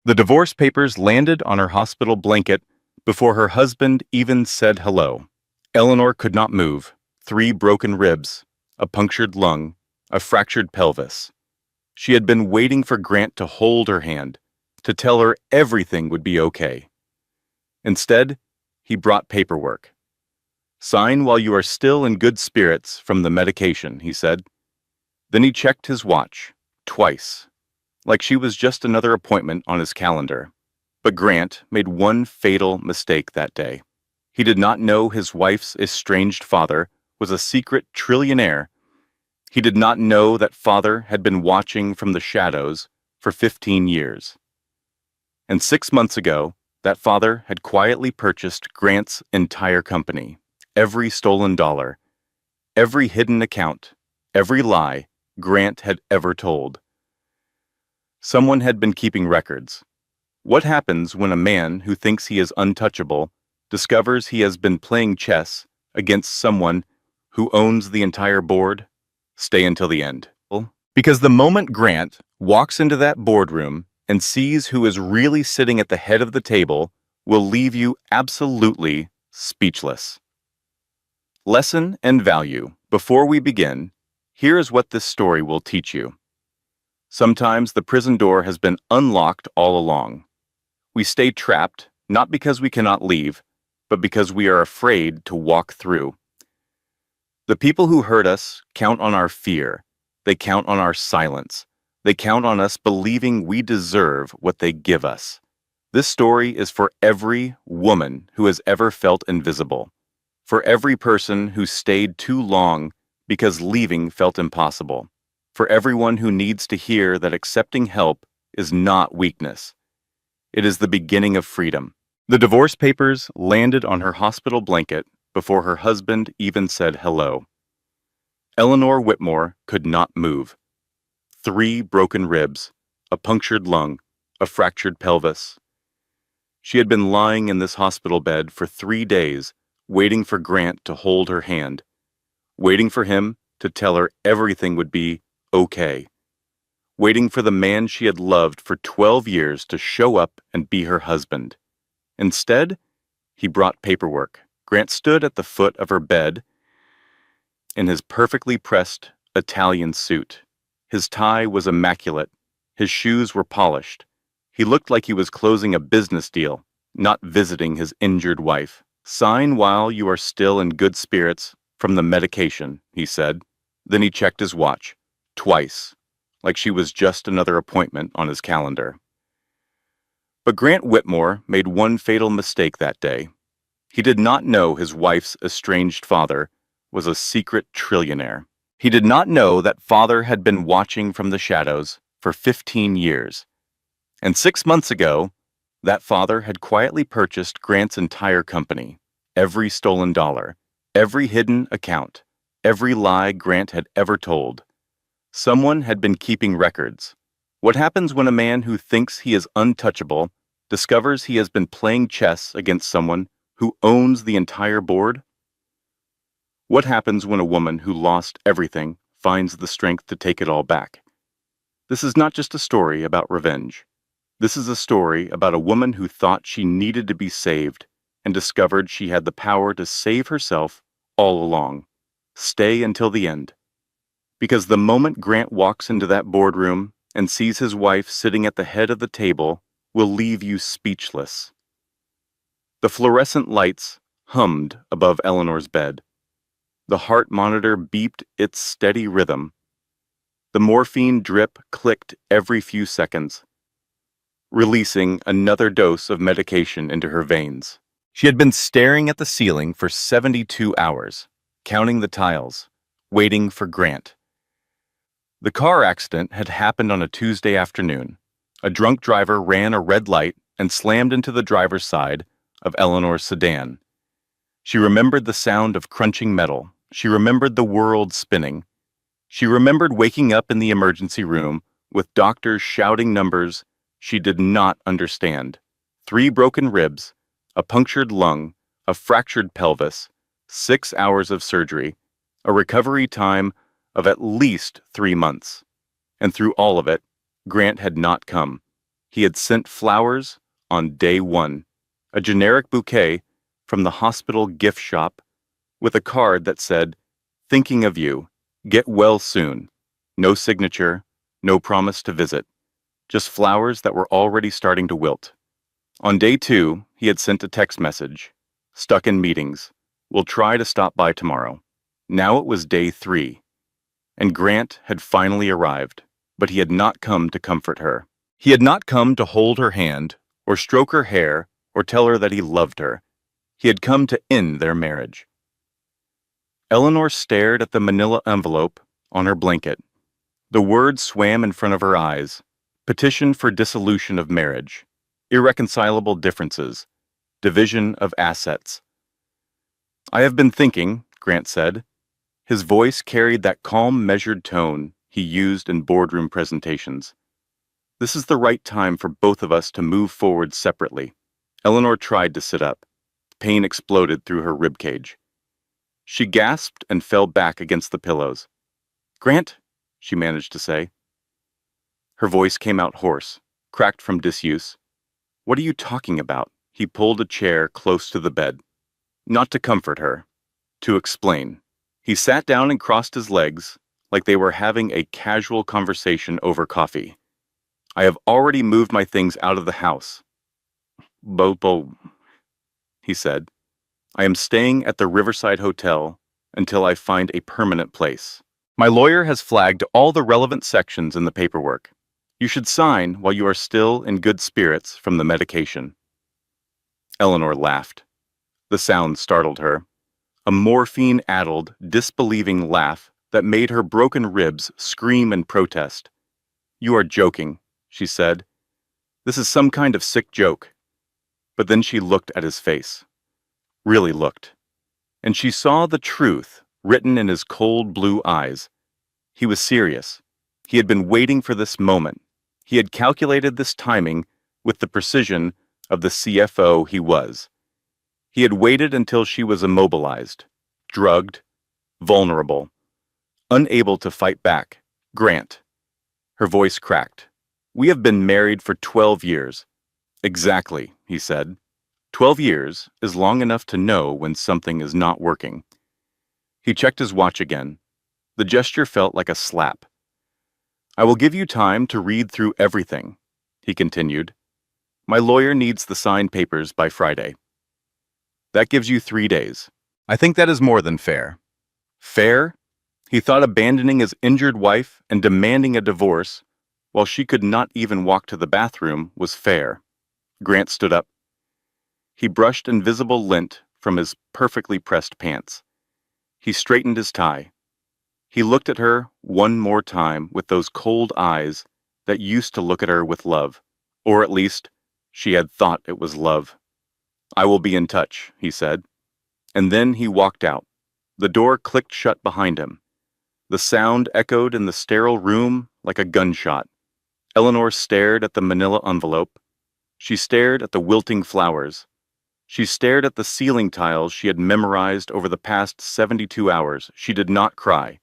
The divorce papers landed on her hospital blanket before her husband even said hello. Eleanor could not move. 3 broken ribs, a punctured lung, a fractured pelvis. She had been waiting for Grant to hold her hand, to tell her everything would be okay. Instead, he brought paperwork. "Sign while you are still in good spirits from the medication," he said. Then he checked his watch, twice, like she was just another appointment on his calendar. But Grant made one fatal mistake that day. He did not know his wife's estranged father was a secret trillionaire. He did not know that father had been watching from the shadows for 15 years. And 6 months ago, that father had quietly purchased Grant's entire company, every stolen dollar, every hidden account, every lie Grant had ever told. Someone had been keeping records. What happens when a man who thinks he is untouchable discovers he has been playing chess against someone who owns the entire board? Stay until the end. Because the moment Grant walks into that boardroom and sees who is really sitting at the head of the table will leave you absolutely speechless. Lesson and value. Before we begin, here is what this story will teach you. Sometimes the prison door has been unlocked all along. We stay trapped, not because we cannot leave, but because we are afraid to walk through. The people who hurt us count on our fear. They count on our silence. They count on us believing we deserve what they give us. This story is for every woman who has ever felt invisible, for every person who stayed too long because leaving felt impossible, for everyone who needs to hear that accepting help is not weakness. It is the beginning of freedom. The divorce papers landed on her hospital blanket before her husband even said hello. Eleanor Whitmore could not move. 3 broken ribs, a punctured lung, a fractured pelvis. She had been lying in this hospital bed for 3 days, waiting for Grant to hold her hand, waiting for him to tell her everything would be okay, waiting for the man she had loved for 12 years to show up and be her husband. Instead, he brought paperwork. Grant stood at the foot of her bed in his perfectly pressed Italian suit. His tie was immaculate. His shoes were polished. He looked like he was closing a business deal, not visiting his injured wife. "Sign while you are still in good spirits from the medication," he said. Then he checked his watch, twice, like she was just another appointment on his calendar. But Grant Whitmore made one fatal mistake that day. He did not know his wife's estranged father was a secret trillionaire. He did not know that father had been watching from the shadows for 15 years. And 6 months ago, that father had quietly purchased Grant's entire company, every stolen dollar, every hidden account, every lie Grant had ever told. Someone had been keeping records. What happens when a man who thinks he is untouchable discovers he has been playing chess against someone who owns the entire board? What happens when a woman who lost everything finds the strength to take it all back? This is not just a story about revenge. This is a story about a woman who thought she needed to be saved and discovered she had the power to save herself all along. Stay until the end. Because the moment Grant walks into that boardroom and sees his wife sitting at the head of the table will leave you speechless. The fluorescent lights hummed above Eleanor's bed. The heart monitor beeped its steady rhythm. The morphine drip clicked every few seconds, releasing another dose of medication into her veins. She had been staring at the ceiling for 72 hours, counting the tiles, waiting for Grant. The car accident had happened on a Tuesday afternoon. A drunk driver ran a red light and slammed into the driver's side of Eleanor's sedan. She remembered the sound of crunching metal. She remembered the world spinning. She remembered waking up in the emergency room with doctors shouting numbers she did not understand. 3 broken ribs, a punctured lung, a fractured pelvis, 6 hours of surgery, a recovery time of at least 3 months. And through all of it, Grant had not come. He had sent flowers on day 1, a generic bouquet from the hospital gift shop with a card that said, "Thinking of you. Get well soon." No signature, no promise to visit, just flowers that were already starting to wilt. On day 2, he had sent a text message. "Stuck in meetings. We'll try to stop by tomorrow." Now it was day 3, and Grant had finally arrived, but he had not come to comfort her. He had not come to hold her hand, or stroke her hair, or tell her that he loved her. He had come to end their marriage. Eleanor stared at the manila envelope on her blanket. The words swam in front of her eyes. Petition for dissolution of marriage. Irreconcilable differences. Division of assets. "I have been thinking," Grant said. His voice carried that calm, measured tone he used in boardroom presentations. "This is the right time for both of us to move forward separately." Eleanor tried to sit up. Pain exploded through her ribcage. She gasped and fell back against the pillows. "Grant," she managed to say. Her voice came out hoarse, cracked from disuse. "What are you talking about?" He pulled a chair close to the bed. Not to comfort her, to explain. He sat down and crossed his legs, like they were having a casual conversation over coffee. "I have already moved my things out of the house." "Bobo," he said. "I am staying at the Riverside Hotel until I find a permanent place. My lawyer has flagged all the relevant sections in the paperwork. You should sign while you are still in good spirits from the medication." Eleanor laughed. The sound startled her. A morphine-addled, disbelieving laugh that made her broken ribs scream in protest. "You are joking," she said. "This is some kind of sick joke." But then she looked at his face. Really looked. And she saw the truth written in his cold blue eyes. He was serious. He had been waiting for this moment. He had calculated this timing with the precision of the CFO he was. He had waited until she was immobilized, drugged, vulnerable, unable to fight back. "Grant." Her voice cracked. "We have been married for 12 years. "Exactly," he said. 12 years is long enough to know when something is not working. He checked his watch again. The gesture felt like a slap. "I will give you time to read through everything," he continued. "My lawyer needs the signed papers by Friday. That gives you 3 days. I think that is more than fair." Fair? He thought abandoning his injured wife and demanding a divorce, while she could not even walk to the bathroom, was fair. Grant stood up. He brushed invisible lint from his perfectly pressed pants. He straightened his tie. He looked at her one more time with those cold eyes that used to look at her with love, or at least, she had thought it was love. "I will be in touch," he said. And then he walked out. The door clicked shut behind him. The sound echoed in the sterile room like a gunshot. Eleanor stared at the manila envelope. She stared at the wilting flowers. She stared at the ceiling tiles she had memorized over the past 72 hours. She did not cry.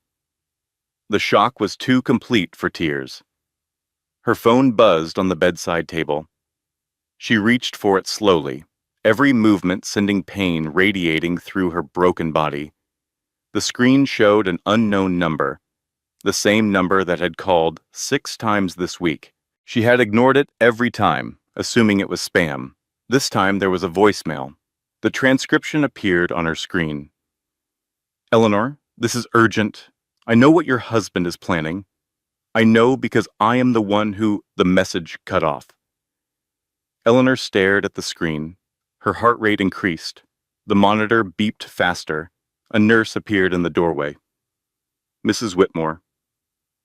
The shock was too complete for tears. Her phone buzzed on the bedside table. She reached for it slowly, every movement sending pain radiating through her broken body. The screen showed an unknown number, the same number that had called 6 times this week. She had ignored it every time, assuming it was spam. This time there was a voicemail. The transcription appeared on her screen. "Eleanor, this is urgent. I know what your husband is planning. I know because I am the one who..." The message cut off. Eleanor stared at the screen. Her heart rate increased. The monitor beeped faster. A nurse appeared in the doorway. "Mrs. Whitmore,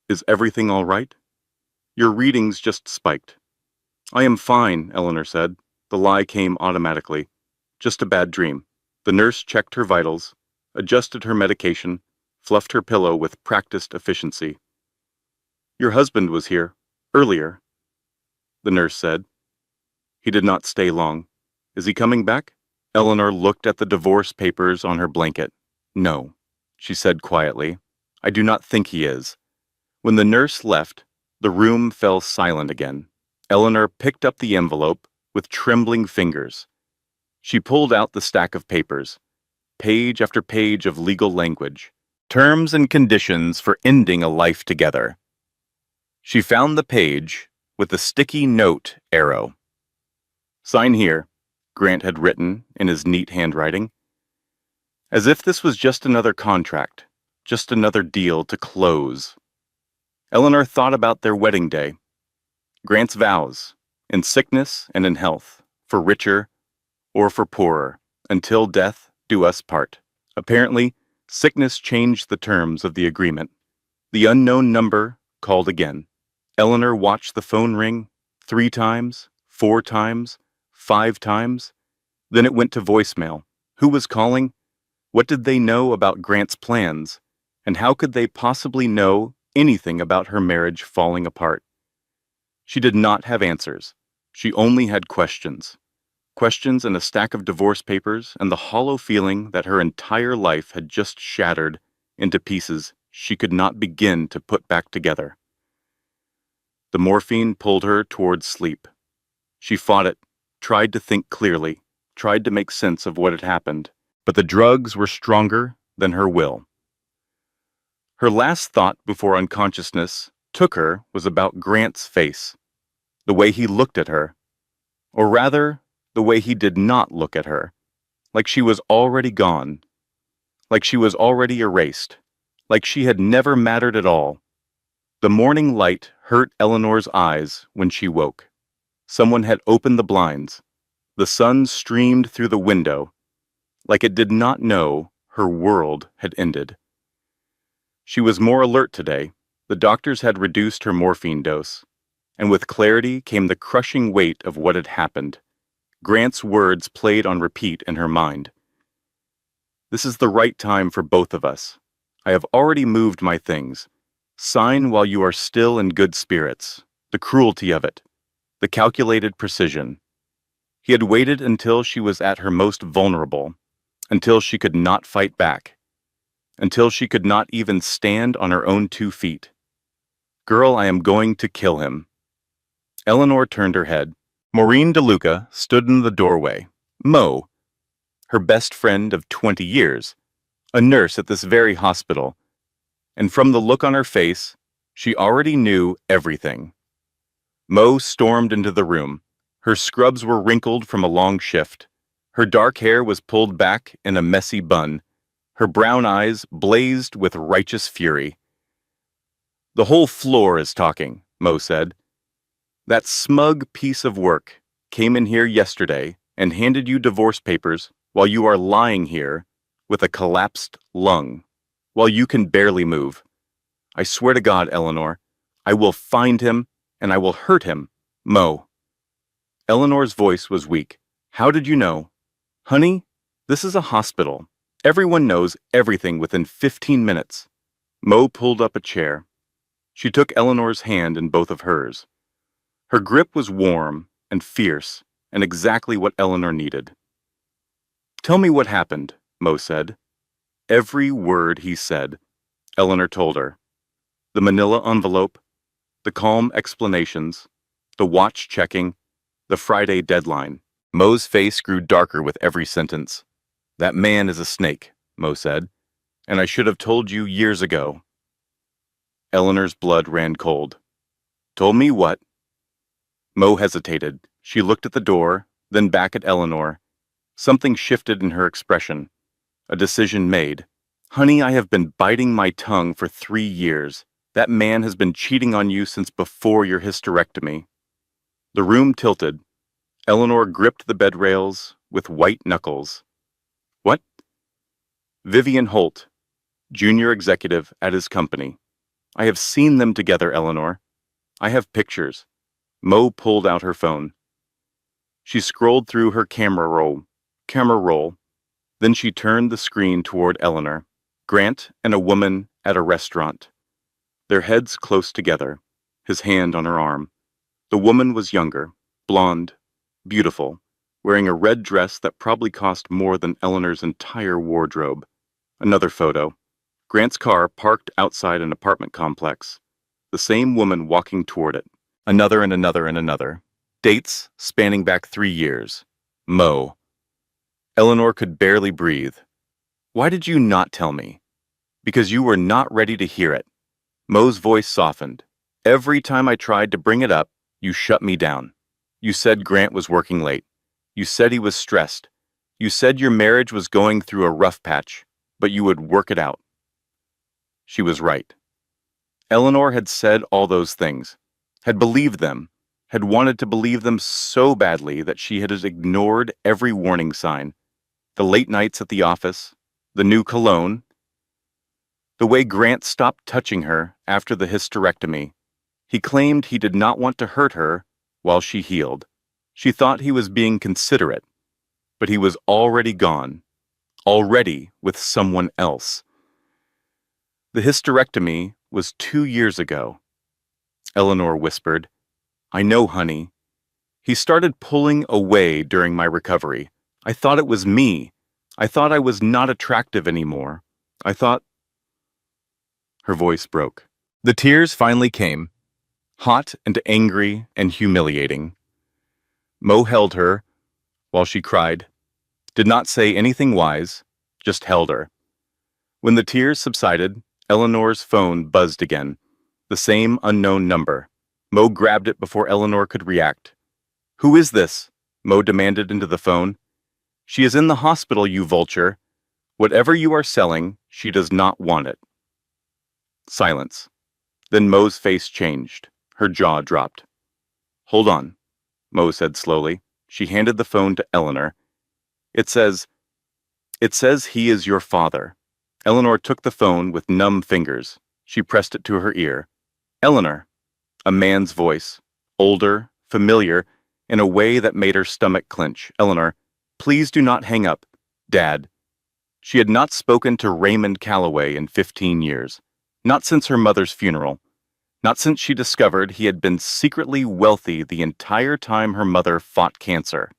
is everything all right? Your readings just spiked." "I am fine," Eleanor said. The lie came automatically. "Just a bad dream." The nurse checked her vitals, adjusted her medication, fluffed her pillow with practiced efficiency. "Your husband was here, earlier," the nurse said. "He did not stay long. Is he coming back?" Eleanor looked at the divorce papers on her blanket. "No," she said quietly. "I do not think he is." When the nurse left, the room fell silent again. Eleanor picked up the envelope with trembling fingers. She pulled out the stack of papers, page after page of legal language, terms and conditions for ending a life together. She found the page with the sticky note arrow. "Sign here," Grant had written in his neat handwriting. As if this was just another contract, just another deal to close. Eleanor thought about their wedding day, Grant's vows, in sickness and in health, for richer or for poorer, until death do us part. Apparently, sickness changed the terms of the agreement. The unknown number called again. Eleanor watched the phone ring 3 times, 4 times, 5 times. Then it went to voicemail. Who was calling? What did they know about Grant's plans? And how could they possibly know anything about her marriage falling apart? She did not have answers. She only had questions. Questions and a stack of divorce papers and the hollow feeling that her entire life had just shattered into pieces she could not begin to put back together. The morphine pulled her towards sleep. She fought it, tried to think clearly, tried to make sense of what had happened, but the drugs were stronger than her will. Her last thought before unconsciousness took her was about Grant's face, the way he looked at her, or rather, the way he did not look at her, like she was already gone, like she was already erased, like she had never mattered at all. The morning light hurt Eleanor's eyes when she woke. Someone had opened the blinds. The sun streamed through the window, like it did not know her world had ended. She was more alert today. The doctors had reduced her morphine dose, and with clarity came the crushing weight of what had happened. Grant's words played on repeat in her mind. "This is the right time for both of us. I have already moved my things. Sign while you are still in good spirits. The cruelty of it. The calculated precision." He had waited until she was at her most vulnerable, until she could not fight back, until she could not even stand on her own 2 feet. "Girl, I am going to kill him." Eleanor turned her head. Maureen DeLuca stood in the doorway. Mo, her best friend of 20 years, a nurse at this very hospital, and from the look on her face, she already knew everything. Mo stormed into the room. Her scrubs were wrinkled from a long shift. Her dark hair was pulled back in a messy bun. Her brown eyes blazed with righteous fury. "The whole floor is talking," Mo said. "That smug piece of work came in here yesterday and handed you divorce papers while you are lying here with a collapsed lung, while you can barely move. I swear to God, Eleanor, I will find him and I will hurt him, Mo." Eleanor's voice was weak. "How did you know?" "Honey, this is a hospital. Everyone knows everything within 15 minutes. Mo pulled up a chair. She took Eleanor's hand in both of hers. Her grip was warm and fierce and exactly what Eleanor needed. "Tell me what happened," Mo said. Every word he said, Eleanor told her. The manila envelope, the calm explanations, the watch checking, the Friday deadline. Mo's face grew darker with every sentence. "That man is a snake," Mo said, "and I should have told you years ago." Eleanor's blood ran cold. "Told me what?" Mo hesitated. She looked at the door, then back at Eleanor. Something shifted in her expression. A decision made. "Honey, I have been biting my tongue for 3 years. That man has been cheating on you since before your hysterectomy." The room tilted. Eleanor gripped the bed rails with white knuckles. "What?" "Vivian Holt, junior executive at his company. I have seen them together, Eleanor. I have pictures." Mo pulled out her phone. She scrolled through her camera roll. Then she turned the screen toward Eleanor. Grant and a woman at a restaurant. Their heads close together, his hand on her arm. The woman was younger, blonde, beautiful, wearing a red dress that probably cost more than Eleanor's entire wardrobe. Another photo. Grant's car parked outside an apartment complex. The same woman walking toward it. Another and another and another. Dates spanning back 3 years. Mo. Eleanor could barely breathe. Why did you not tell me? Because you were not ready to hear it. Mo's voice softened. Every time I tried to bring it up, you shut me down. You said Grant was working late. You said he was stressed. You said your marriage was going through a rough patch, but you would work it out. She was right. Eleanor had said all those things, had believed them, had wanted to believe them so badly that she had ignored every warning sign. The late nights at the office, the new cologne, the way Grant stopped touching her after the hysterectomy. He claimed he did not want to hurt her while she healed. She thought he was being considerate, but he was already gone, already with someone else. The hysterectomy was 2 years ago. Eleanor whispered, I know, honey. He started pulling away during my recovery. I thought it was me. I thought I was not attractive anymore. I thought... Her voice broke. The tears finally came, hot and angry and humiliating. Mo held her while she cried, did not say anything wise, just held her. When the tears subsided, Eleanor's phone buzzed again. The same unknown number. Mo grabbed it before Eleanor could react. Who is this? Mo demanded into the phone. She is in the hospital, you vulture. Whatever you are selling, she does not want it. Silence. Then Mo's face changed. Her jaw dropped. Hold on, Mo said slowly. She handed the phone to Eleanor. It says he is your father. Eleanor took the phone with numb fingers. She pressed it to her ear. Eleanor. A man's voice. Older, familiar, in a way that made her stomach clench. Eleanor, please do not hang up. Dad. She had not spoken to Raymond Calloway in 15 years. Not since her mother's funeral. Not since she discovered he had been secretly wealthy the entire time her mother fought cancer.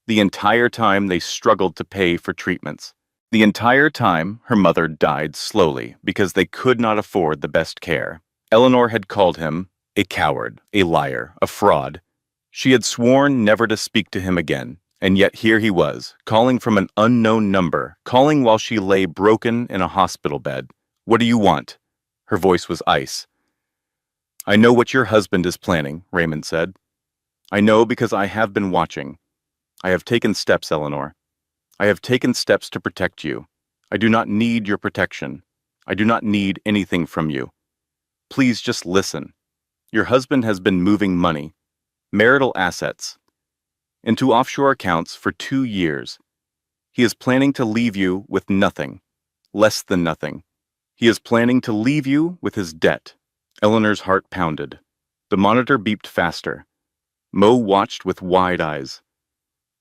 The entire time they struggled to pay for treatments. The entire time her mother died slowly because they could not afford the best care. Eleanor had called him a coward, a liar, a fraud. She had sworn never to speak to him again, and yet here he was, calling from an unknown number, calling while she lay broken in a hospital bed. What do you want? Her voice was ice. I know what your husband is planning, Raymond said. I know because I have been watching. I have taken steps, Eleanor. I have taken steps to protect you. I do not need your protection. I do not need anything from you. Please just listen. Your husband has been moving money, marital assets, into offshore accounts for 2 years. He is planning to leave you with nothing, less than nothing. He is planning to leave you with his debt. Eleanor's heart pounded. The monitor beeped faster. Mo watched with wide eyes.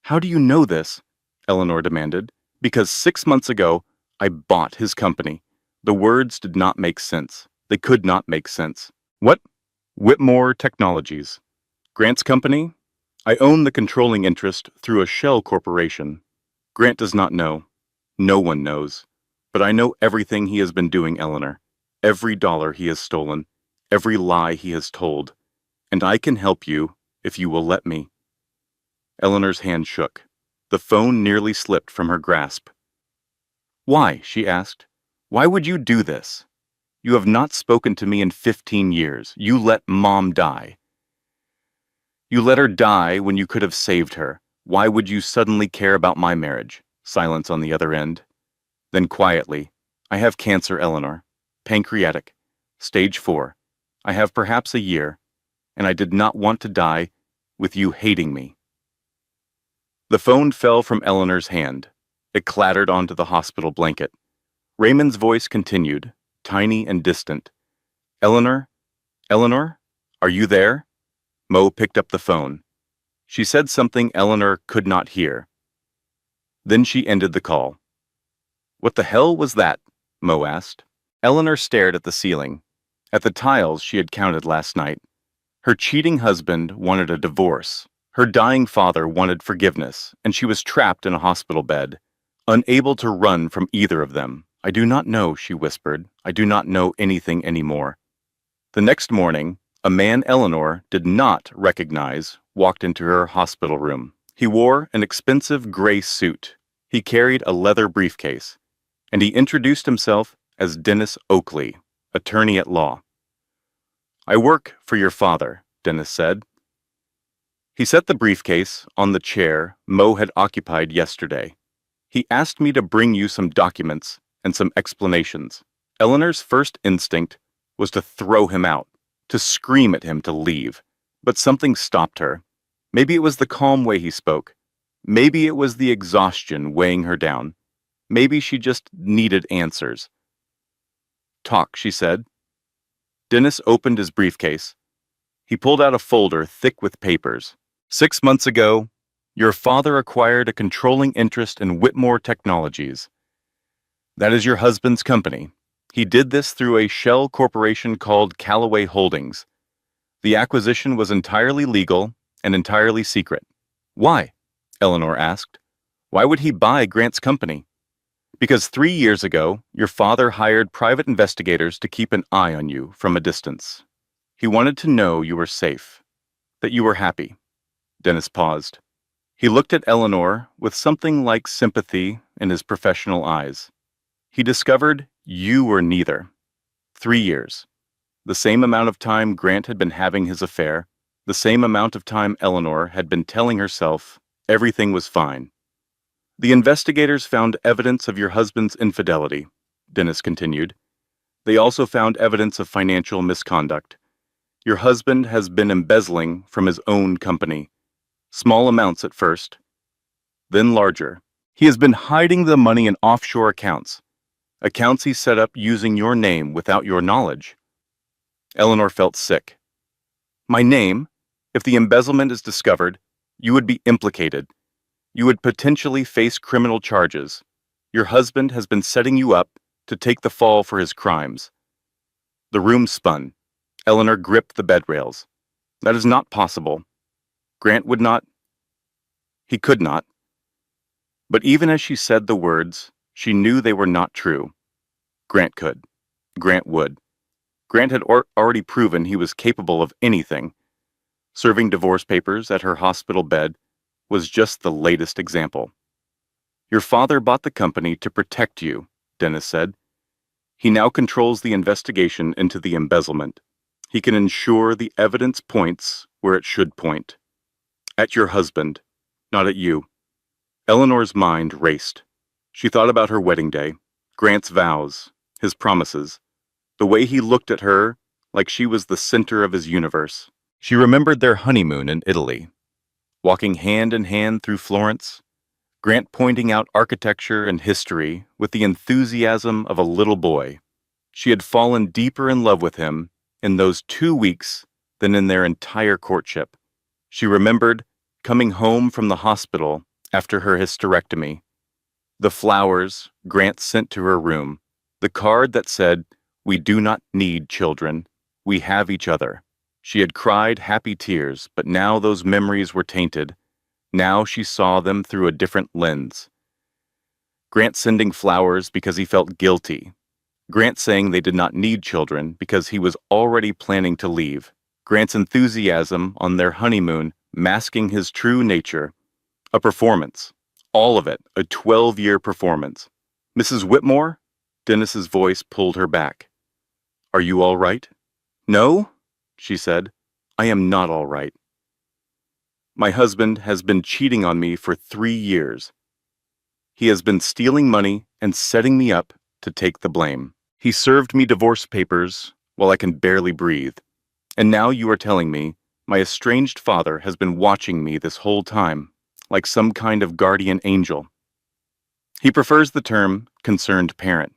How do you know this? Eleanor demanded. Because 6 months ago, I bought his company. The words did not make sense. They could not make sense. What? Whitmore Technologies. Grant's company? I own the controlling interest through a shell corporation. Grant does not know. No one knows. But I know everything he has been doing, Eleanor. Every dollar he has stolen. Every lie he has told. And I can help you if you will let me. Eleanor's hand shook. The phone nearly slipped from her grasp. Why? She asked. Why would you do this? You have not spoken to me in 15 years. You let Mom die. You let her die when you could have saved her. Why would you suddenly care about my marriage? Silence on the other end. Then quietly, I have cancer, Eleanor. Pancreatic. Stage 4. I have perhaps a year, and I did not want to die with you hating me. The phone fell from Eleanor's hand. It clattered onto the hospital blanket. Raymond's voice continued, tiny and distant. Eleanor? Eleanor? Are you there? Mo picked up the phone. She said something Eleanor could not hear. Then she ended the call. What the hell was that? Mo asked. Eleanor stared at the ceiling, at the tiles she had counted last night. Her cheating husband wanted a divorce. Her dying father wanted forgiveness, and she was trapped in a hospital bed, unable to run from either of them. I do not know, she whispered. I do not know anything anymore. The next morning, A man Eleanor did not recognize walked into her hospital room. He wore an expensive gray suit. He carried a leather briefcase, and he introduced himself as Dennis Oakley, attorney at law. "I work for your father," Dennis said. He set the briefcase on the chair Mo had occupied yesterday. "He asked me to bring you some documents and some explanations." Eleanor's first instinct was to throw him out, to scream at him to leave. But something stopped her. Maybe it was the calm way he spoke. Maybe it was the exhaustion weighing her down. Maybe she just needed answers. "Talk," she said. Dennis opened his briefcase. He pulled out a folder thick with papers. "6 months ago, your father acquired a controlling interest in Whitmore Technologies. That is your husband's company. He did this through a shell corporation called Callaway Holdings. The acquisition was entirely legal and entirely secret." "Why?" Eleanor asked. "Why would he buy Grant's company?" "Because 3 years ago, your father hired private investigators to keep an eye on you from a distance. He wanted to know you were safe, that you were happy." Dennis paused. He looked at Eleanor with something like sympathy in his professional eyes. He discovered you were neither. 3 years. The same amount of time Grant had been having his affair, the same amount of time Eleanor had been telling herself everything was fine. "The investigators found evidence of your husband's infidelity," Dennis continued. "They also found evidence of financial misconduct. Your husband has been embezzling from his own company. Small amounts at first, then larger. He has been hiding the money in offshore accounts he set up using your name without your knowledge." Eleanor felt sick. "My name? If the embezzlement is discovered, you would be implicated. You would potentially face criminal charges. Your husband has been setting you up to take the fall for his crimes." The room spun. Eleanor gripped the bed rails. "That is not possible. Grant would not. He could not." But even as she said the words, she knew they were not true. Grant could. Grant would. Grant had already proven he was capable of anything. Serving divorce papers at her hospital bed was just the latest example. "Your father bought the company to protect you," Dennis said. "He now controls the investigation into the embezzlement. He can ensure the evidence points where it should point. At your husband, not at you." Eleanor's mind raced. She thought about her wedding day, Grant's vows, his promises, the way he looked at her like she was the center of his universe. She remembered their honeymoon in Italy, walking hand in hand through Florence, Grant pointing out architecture and history with the enthusiasm of a little boy. She had fallen deeper in love with him in those 2 weeks than in their entire courtship. She remembered coming home from the hospital after her hysterectomy, the flowers Grant sent to her room, the card that said, "We do not need children. We have each other." She had cried happy tears, but now those memories were tainted. Now she saw them through a different lens. Grant sending flowers because he felt guilty. Grant saying they did not need children because he was already planning to leave. Grant's enthusiasm on their honeymoon masking his true nature. A performance. All of it, a 12-year performance. "Mrs. Whitmore?" Dennis's voice pulled her back. "Are you all right?" "No," she said. "I am not all right. My husband has been cheating on me for 3 years. He has been stealing money and setting me up to take the blame. He served me divorce papers while I can barely breathe. And now you are telling me my estranged father has been watching me this whole time, like some kind of guardian angel. He prefers the term concerned parent.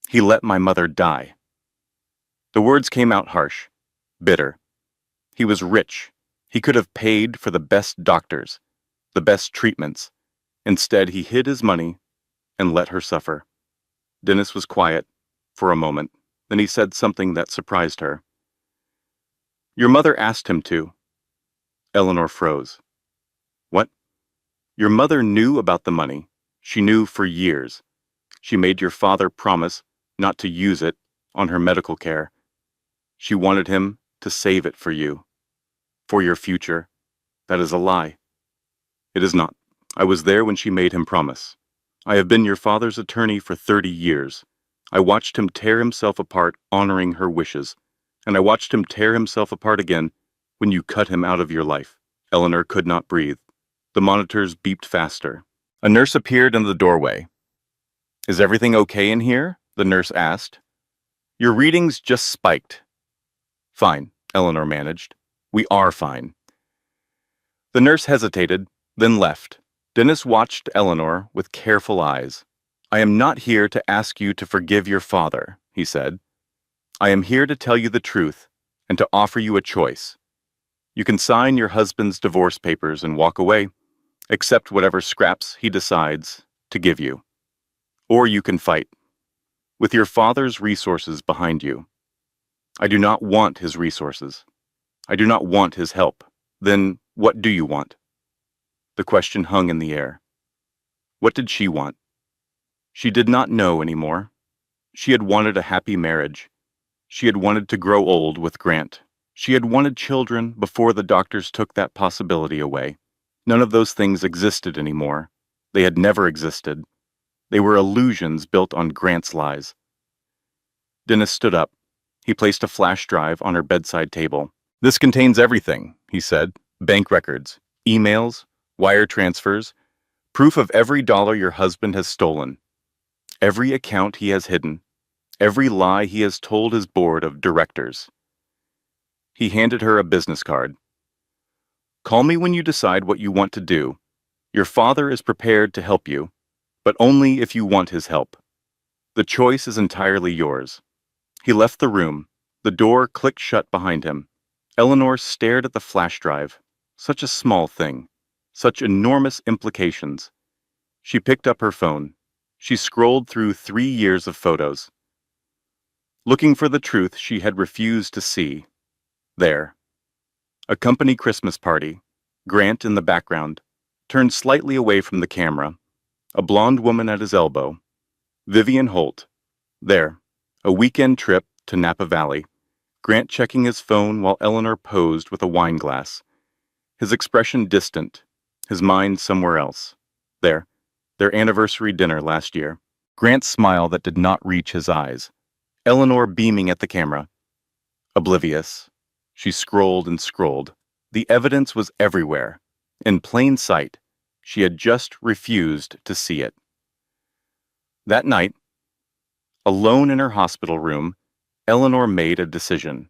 He let my mother die." The words came out harsh, bitter. He was rich. He could have paid for the best doctors, the best treatments. Instead, he hid his money and let her suffer. Dennis was quiet for a moment. Then he said something that surprised her. "Your mother asked him to." Eleanor froze. "What?" "Your mother knew about the money. She knew for years. She made your father promise not to use it on her medical care. She wanted him to save it for you, for your future. That is a lie. It is not. I was there when she made him promise. I have been your father's attorney for 30 years. I watched him tear himself apart honoring her wishes, and I watched him tear himself apart again when you cut him out of your life. Eleanor could not breathe. The monitors beeped faster. A nurse appeared in the doorway. Is everything okay in here? The nurse asked. Your readings just spiked. Fine, Eleanor managed. We are fine. The nurse hesitated, then left. Dennis watched Eleanor with careful eyes. I am not here to ask you to forgive your father, he said. I am here to tell you the truth and to offer you a choice. You can sign your husband's divorce papers and walk away, accept whatever scraps he decides to give you. Or you can fight, with your father's resources behind you. I do not want his resources. I do not want his help. Then what do you want? The question hung in the air. What did she want? She did not know anymore. She had wanted a happy marriage. She had wanted to grow old with Grant. She had wanted children before the doctors took that possibility away. None of those things existed anymore. They had never existed. They were illusions built on Grant's lies. Dennis stood up. He placed a flash drive on her bedside table. This contains everything, he said. Bank records, emails, wire transfers, proof of every dollar your husband has stolen, every account he has hidden, every lie he has told his board of directors. He handed her a business card. Call me when you decide what you want to do. Your father is prepared to help you, but only if you want his help. The choice is entirely yours. He left the room. The door clicked shut behind him. Eleanor stared at the flash drive. Such a small thing. Such enormous implications. She picked up her phone. She scrolled through 3 years of photos. Looking for the truth she had refused to see. There. A company Christmas party. Grant in the background. Turned slightly away from the camera. A blonde woman at his elbow. Vivian Holt. There. A weekend trip to Napa Valley. Grant checking his phone while Eleanor posed with a wine glass. His expression distant. His mind somewhere else. There. Their anniversary dinner last year. Grant's smile that did not reach his eyes. Eleanor beaming at the camera. Oblivious. She scrolled and scrolled. The evidence was everywhere. In plain sight. She had just refused to see it. That night, alone in her hospital room, Eleanor made a decision.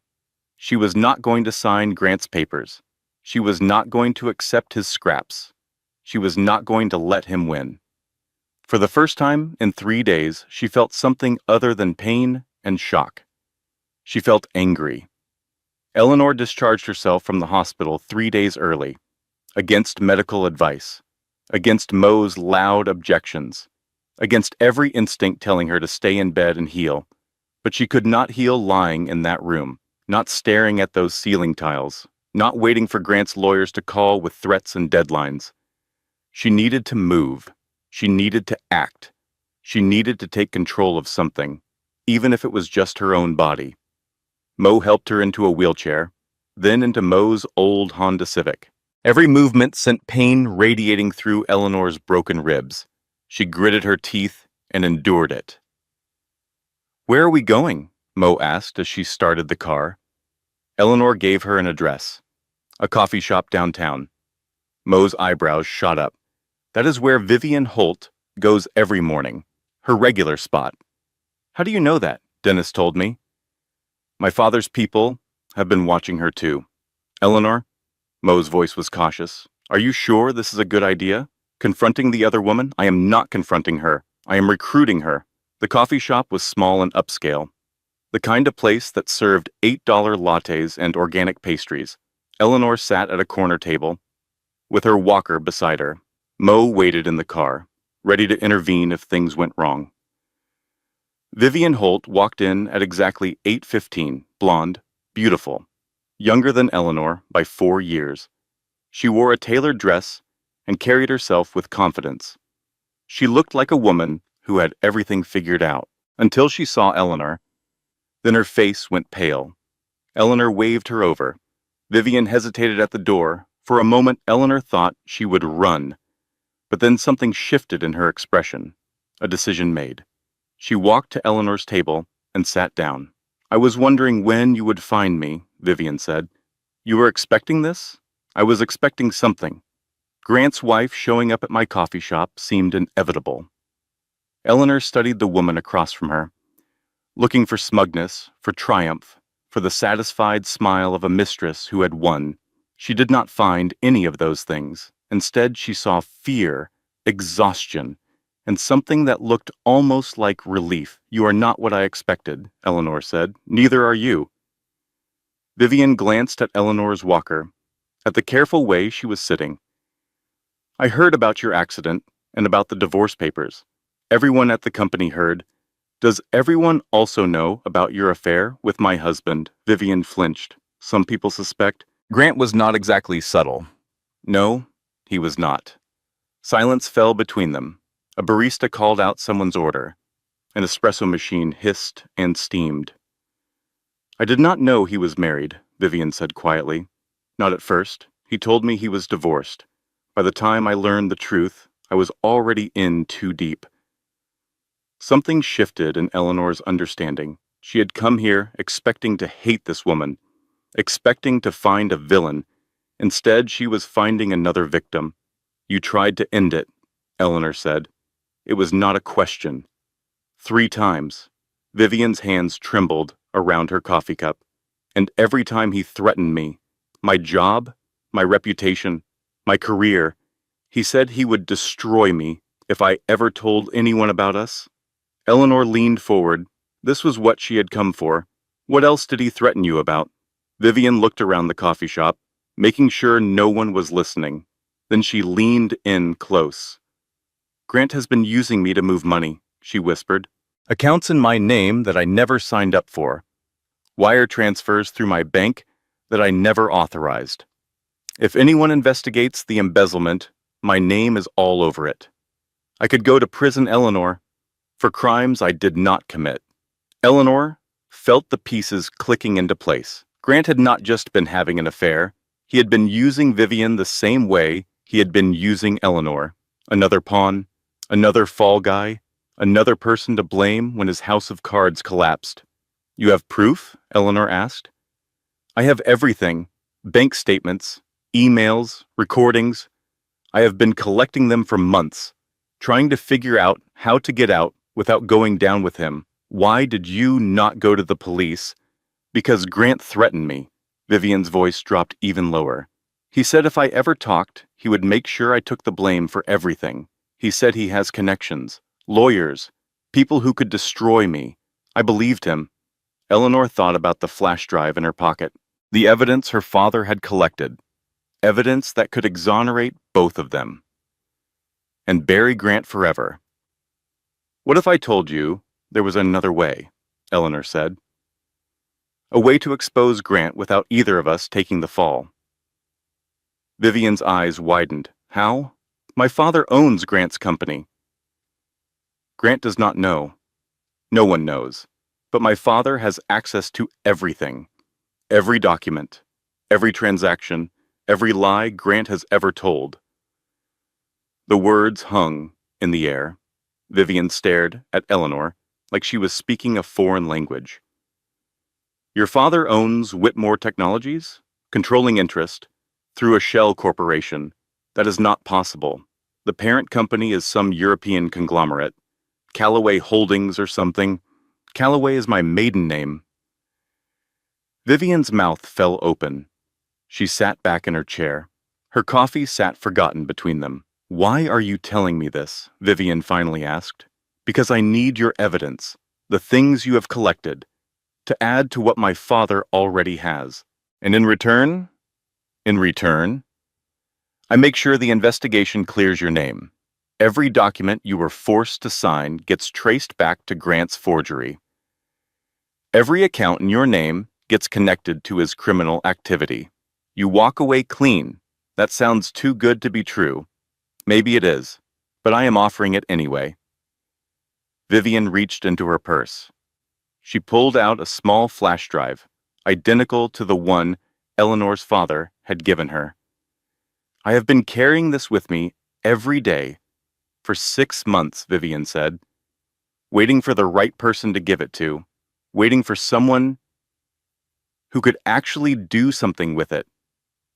She was not going to sign Grant's papers. She was not going to accept his scraps. She was not going to let him win. For the first time in 3 days, she felt something other than pain and shock. She felt angry. Eleanor discharged herself from the hospital 3 days early, against medical advice, against Mo's loud objections, against every instinct telling her to stay in bed and heal. But she could not heal lying in that room, not staring at those ceiling tiles, not waiting for Grant's lawyers to call with threats and deadlines. She needed to move. She needed to act. She needed to take control of something, even if it was just her own body. Mo helped her into a wheelchair, then into Mo's old Honda Civic. Every movement sent pain radiating through Eleanor's broken ribs. She gritted her teeth and endured it. Where are we going? Mo asked as she started the car. Eleanor gave her an address. A coffee shop downtown. Mo's eyebrows shot up. That is where Vivian Holt goes every morning. Her regular spot. How do you know that? Dennis told me. My father's people have been watching her too. Eleanor? Mo's voice was cautious. Are you sure this is a good idea? Confronting the other woman? I am not confronting her. I am recruiting her. The coffee shop was small and upscale. The kind of place that served $8 lattes and organic pastries. Eleanor sat at a corner table, with her walker beside her. Mo waited in the car, ready to intervene if things went wrong. Vivian Holt walked in at exactly 8:15, blonde, beautiful, younger than Eleanor by 4 years. She wore a tailored dress and carried herself with confidence. She looked like a woman who had everything figured out, until she saw Eleanor. Then her face went pale. Eleanor waved her over. Vivian hesitated at the door. For a moment, Eleanor thought she would run. But then something shifted in her expression. A decision made. She walked to Eleanor's table and sat down. "I was wondering when you would find me," Vivian said. "You were expecting this?" "I was expecting something. Grant's wife showing up at my coffee shop seemed inevitable." Eleanor studied the woman across from her, looking for smugness, for triumph, for the satisfied smile of a mistress who had won. She did not find any of those things. Instead, she saw fear, exhaustion, and something that looked almost like relief. "You are not what I expected," Eleanor said. "Neither are you." Vivian glanced at Eleanor's walker, at the careful way she was sitting. "I heard about your accident and about the divorce papers. Everyone at the company heard. Does everyone also know about your affair with my husband?" Vivian flinched. "Some people suspect." Grant was not exactly subtle. No, he was not. Silence fell between them. A barista called out someone's order. An espresso machine hissed and steamed. "I did not know he was married," Vivian said quietly. "Not at first. He told me he was divorced. By the time I learned the truth, I was already in too deep." Something shifted in Eleanor's understanding. She had come here expecting to hate this woman, expecting to find a villain. Instead, she was finding another victim. "You tried to end it," Eleanor said. "It was not a question." 3 times. Vivian's hands trembled around her coffee cup. "And every time he threatened me, my job, my reputation, my career, he said he would destroy me if I ever told anyone about us." Eleanor leaned forward. This was what she had come for. "What else did he threaten you about?" Vivian looked around the coffee shop, making sure no one was listening. Then she leaned in close. "Grant has been using me to move money," she whispered. "Accounts in my name that I never signed up for. Wire transfers through my bank that I never authorized. If anyone investigates the embezzlement, my name is all over it. I could go to prison, Eleanor, for crimes I did not commit." Eleanor felt the pieces clicking into place. Grant had not just been having an affair. He had been using Vivian the same way he had been using Eleanor. Another pawn, another fall guy, another person to blame when his house of cards collapsed. "You have proof?" Eleanor asked. "I have everything. Bank statements, emails, recordings. I have been collecting them for months, trying to figure out how to get out without going down with him." "Why did you not go to the police?" "Because Grant threatened me." Vivian's voice dropped even lower. "He said if I ever talked, he would make sure I took the blame for everything. He said he has connections, lawyers, people who could destroy me. I believed him." Eleanor thought about the flash drive in her pocket. The evidence her father had collected. Evidence that could exonerate both of them. And bury Grant forever. "What if I told you there was another way?" Eleanor said. "A way to expose Grant without either of us taking the fall." Vivian's eyes widened. "How?" "My father owns Grant's company." "Grant does not know. No one knows. But my father has access to everything. Every document, every transaction, every lie Grant has ever told." The words hung in the air. Vivian stared at Eleanor like she was speaking a foreign language. "Your father owns Whitmore Technologies, controlling interest, through a shell corporation. That is not possible. The parent company is some European conglomerate. Callaway Holdings or something. Callaway is my maiden name." Vivian's mouth fell open. She sat back in her chair. Her coffee sat forgotten between them. "Why are you telling me this?" Vivian finally asked. "Because I need your evidence, the things you have collected, to add to what my father already has. And in return, I make sure the investigation clears your name. Every document you were forced to sign gets traced back to Grant's forgery. Every account in your name gets connected to his criminal activity. You walk away clean. That sounds too good to be true. Maybe it is, but I am offering it anyway." Vivian reached into her purse. She pulled out a small flash drive, identical to the one Eleanor's father had given her. I have been carrying this with me every day for 6 months, Vivian said, waiting for the right person to give it to, waiting for someone who could actually do something with it.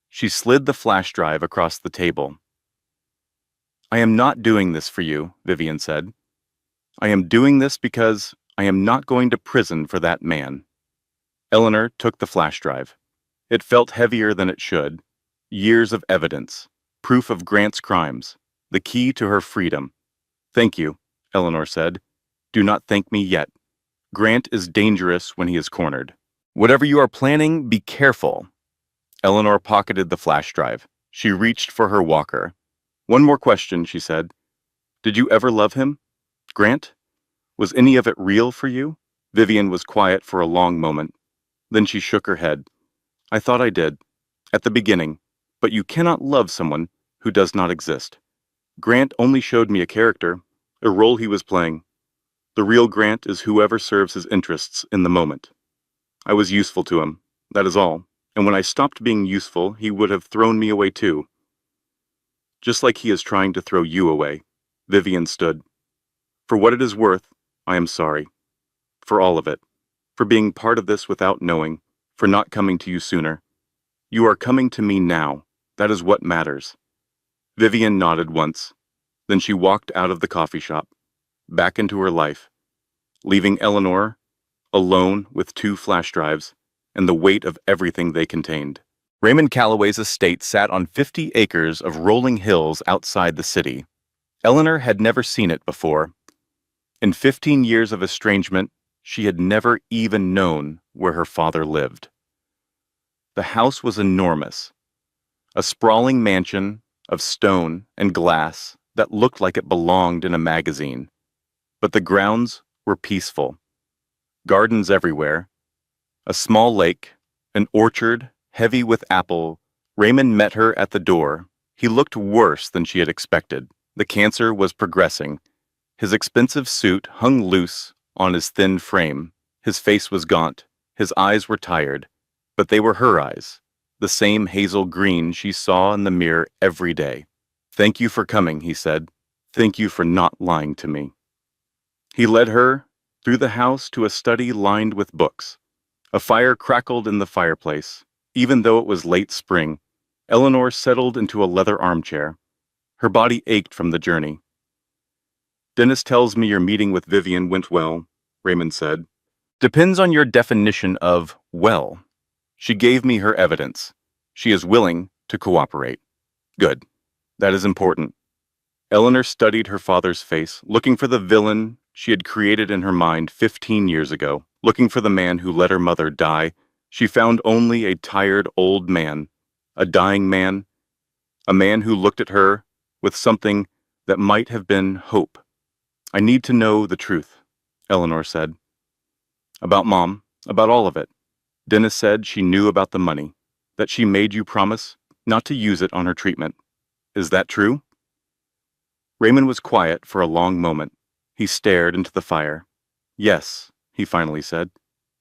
She slid the flash drive across the table. I am not doing this for you, Vivian said. I am doing this because I am not going to prison for that man. Eleanor took the flash drive. It felt heavier than it should. Years of evidence, proof of Grant's crimes, the key to her freedom. Thank you, Eleanor said. Do not thank me yet. Grant is dangerous when he is cornered. Whatever you are planning, be careful. Eleanor pocketed the flash drive. She reached for her walker. One more question, she said. Did you ever love him? Grant? Was any of it real for you? Vivian was quiet for a long moment. Then she shook her head. I thought I did, at the beginning, but you cannot love someone who does not exist. Grant only showed me a character, a role he was playing. The real Grant is whoever serves his interests in the moment. I was useful to him, that is all, and when I stopped being useful, he would have thrown me away too. Just like he is trying to throw you away. Vivian stood. For what it is worth, I am sorry. For all of it. For being part of this without knowing. For not coming to you sooner. You are coming to me now. That is what matters. Vivian nodded once. Then she walked out of the coffee shop, back into her life, leaving Eleanor alone with 2 flash drives and the weight of everything they contained. Raymond Calloway's estate sat on 50 acres of rolling hills outside the city. Eleanor had never seen it before. In 15 years of estrangement, she had never even known where her father lived. The house was enormous, a sprawling mansion of stone and glass that looked like it belonged in a magazine. But the grounds were peaceful. Gardens everywhere, a small lake, an orchard heavy with apple. Raymond met her at the door. He looked worse than she had expected. The cancer was progressing. His expensive suit hung loose on his thin frame. His face was gaunt. His eyes were tired. But they were her eyes, the same hazel green she saw in the mirror every day. Thank you for coming, he said. Thank you for not lying to me. He led her through the house to a study lined with books. A fire crackled in the fireplace. Even though it was late spring, Eleanor settled into a leather armchair. Her body ached from the journey. Dennis tells me your meeting with Vivian went well, Raymond said. Depends on your definition of well. She gave me her evidence. She is willing to cooperate. Good. That is important. Eleanor studied her father's face, looking for the villain she had created in her mind 15 years ago, looking for the man who let her mother die. She found only a tired old man, a dying man, a man who looked at her with something that might have been hope. I need to know the truth, Eleanor said. About Mom, about all of it. Dennis said she knew about the money, that she made you promise not to use it on her treatment. Is that true? Raymond was quiet for a long moment. He stared into the fire. Yes, he finally said.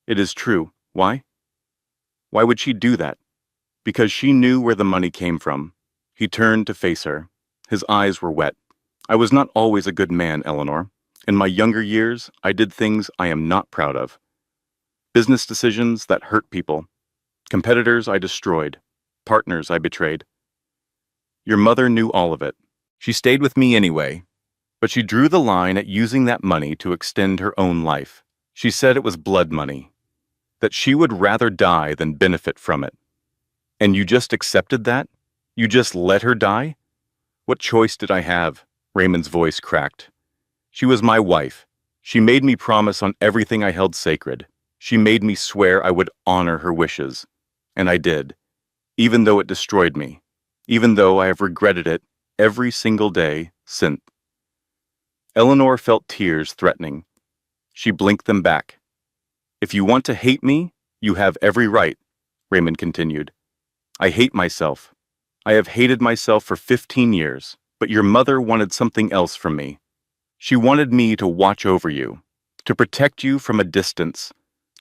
It is true. Why? Why would she do that? Because she knew where the money came from. He turned to face her. His eyes were wet. I was not always a good man, Eleanor. In my younger years, I did things I am not proud of. Business decisions that hurt people. Competitors I destroyed. Partners I betrayed. Your mother knew all of it. She stayed with me anyway. But she drew the line at using that money to extend her own life. She said it was blood money. That she would rather die than benefit from it. And you just accepted that? You just let her die? What choice did I have? Raymond's voice cracked. She was my wife. She made me promise on everything I held sacred. She made me swear I would honor her wishes. And I did. Even though it destroyed me. Even though I have regretted it every single day since. Eleanor felt tears threatening. She blinked them back. If you want to hate me, you have every right, Raymond continued. I hate myself. I have hated myself for 15 years, but your mother wanted something else from me. She wanted me to watch over you, to protect you from a distance,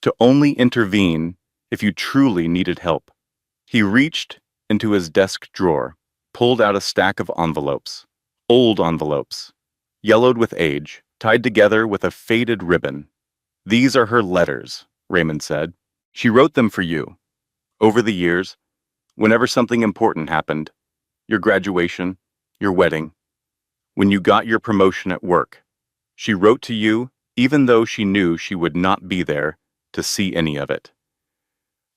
to only intervene if you truly needed help. He reached into his desk drawer, pulled out a stack of envelopes. Old envelopes, yellowed with age, tied together with a faded ribbon. "These are her letters," Raymond said. "She wrote them for you. Over the years, whenever something important happened, your graduation, your wedding, when you got your promotion at work, she wrote to you even though she knew she would not be there to see any of it."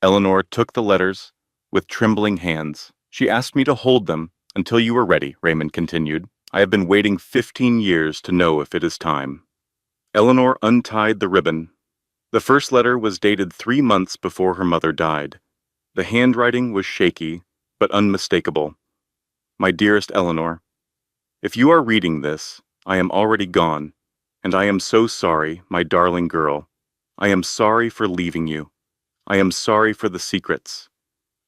Eleanor took the letters with trembling hands. "She asked me to hold them until you were ready," Raymond continued. "I have been waiting 15 years to know if it is time." Eleanor untied the ribbon. The first letter was dated 3 months before her mother died. The handwriting was shaky, but unmistakable. "My dearest Eleanor, if you are reading this, I am already gone, and I am so sorry, my darling girl. I am sorry for leaving you. I am sorry for the secrets.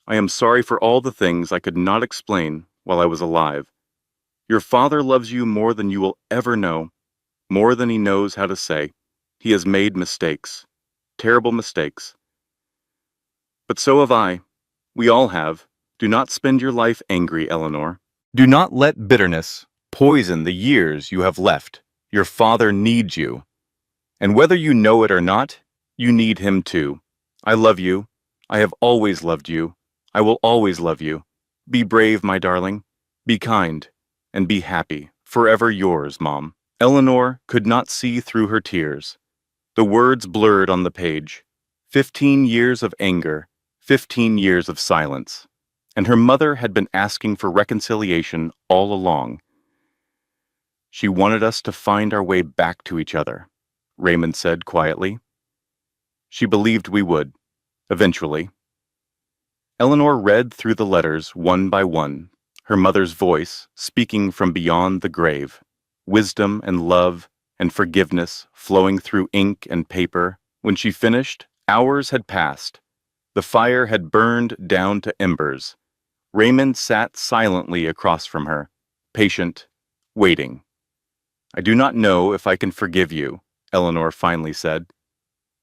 I am sorry for all the things I could not explain while I was alive. Your father loves you more than you will ever know, more than he knows how to say. He has made mistakes, terrible mistakes. But so have I. We all have. Do not spend your life angry, Eleanor. Do not let bitterness poison the years you have left. Your father needs you. And whether you know it or not, you need him too. I love you. I have always loved you. I will always love you. Be brave, my darling. Be kind. And be happy. Forever yours, Mom." Eleanor could not see through her tears. The words blurred on the page. 15 years of anger, 15 years of silence. And her mother had been asking for reconciliation all along. "She wanted us to find our way back to each other," Raymond said quietly. "She believed we would, eventually." Eleanor read through the letters one by one, her mother's voice speaking from beyond the grave, wisdom and love and forgiveness flowing through ink and paper. When she finished, hours had passed. The fire had burned down to embers. Raymond sat silently across from her, patient, waiting. "I do not know if I can forgive you," Eleanor finally said.